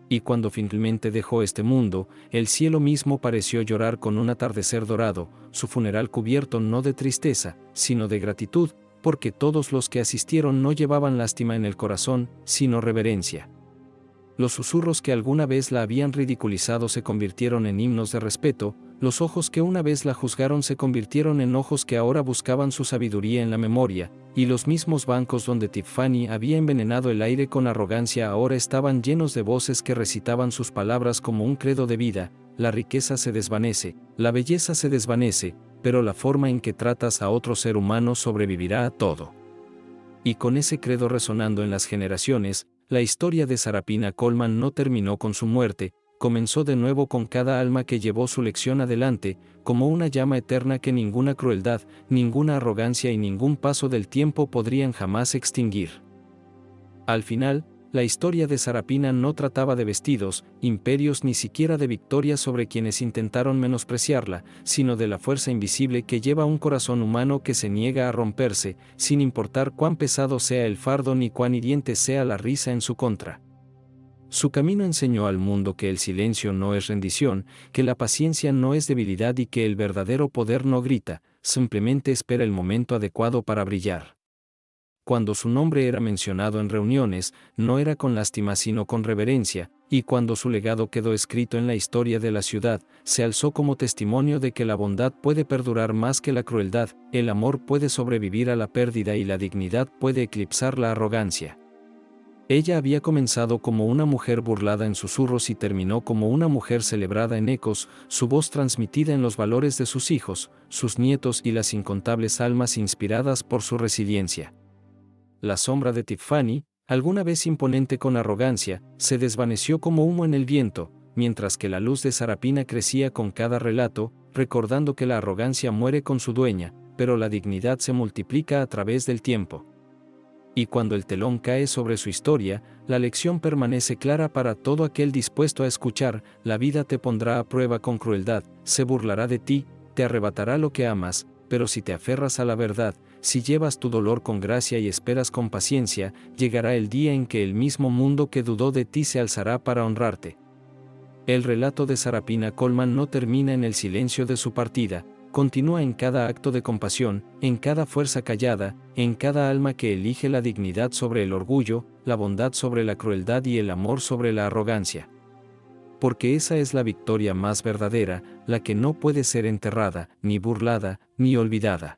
Y cuando finalmente dejó este mundo, el cielo mismo pareció llorar con un atardecer dorado, su funeral cubierto no de tristeza, sino de gratitud, porque todos los que asistieron no llevaban lástima en el corazón, sino reverencia. Los susurros que alguna vez la habían ridiculizado se convirtieron en himnos de respeto, los ojos que una vez la juzgaron se convirtieron en ojos que ahora buscaban su sabiduría en la memoria, y los mismos bancos donde Tiffany había envenenado el aire con arrogancia ahora estaban llenos de voces que recitaban sus palabras como un credo de vida: la riqueza se desvanece, la belleza se desvanece, pero la forma en que tratas a otro ser humano sobrevivirá a todo. Y con ese credo resonando en las generaciones, la historia de Sarapina Coleman no terminó con su muerte, comenzó de nuevo con cada alma que llevó su lección adelante, como una llama eterna que ninguna crueldad, ninguna arrogancia y ningún paso del tiempo podrían jamás extinguir. Al final, la historia de Sarapina no trataba de vestidos, imperios ni siquiera de victorias sobre quienes intentaron menospreciarla, sino de la fuerza invisible que lleva un corazón humano que se niega a romperse, sin importar cuán pesado sea el fardo ni cuán hiriente sea la risa en su contra. Su camino enseñó al mundo que el silencio no es rendición, que la paciencia no es debilidad y que el verdadero poder no grita, simplemente espera el momento adecuado para brillar. Cuando su nombre era mencionado en reuniones, no era con lástima sino con reverencia, y cuando su legado quedó escrito en la historia de la ciudad, se alzó como testimonio de que la bondad puede perdurar más que la crueldad, el amor puede sobrevivir a la pérdida y la dignidad puede eclipsar la arrogancia. Ella había comenzado como una mujer burlada en susurros y terminó como una mujer celebrada en ecos, su voz transmitida en los valores de sus hijos, sus nietos y las incontables almas inspiradas por su resiliencia. La sombra de Tiffany, alguna vez imponente con arrogancia, se desvaneció como humo en el viento, mientras que la luz de Sarapina crecía con cada relato, recordando que la arrogancia muere con su dueña, pero la dignidad se multiplica a través del tiempo. Y cuando el telón cae sobre su historia, la lección permanece clara para todo aquel dispuesto a escuchar: la vida te pondrá a prueba con crueldad, se burlará de ti, te arrebatará lo que amas, pero si te aferras a la verdad, si llevas tu dolor con gracia y esperas con paciencia, llegará el día en que el mismo mundo que dudó de ti se alzará para honrarte. El relato de Sarapina Coleman no termina en el silencio de su partida, continúa en cada acto de compasión, en cada fuerza callada, en cada alma que elige la dignidad sobre el orgullo, la bondad sobre la crueldad y el amor sobre la arrogancia. Porque esa es la victoria más verdadera, la que no puede ser enterrada, ni burlada, ni olvidada.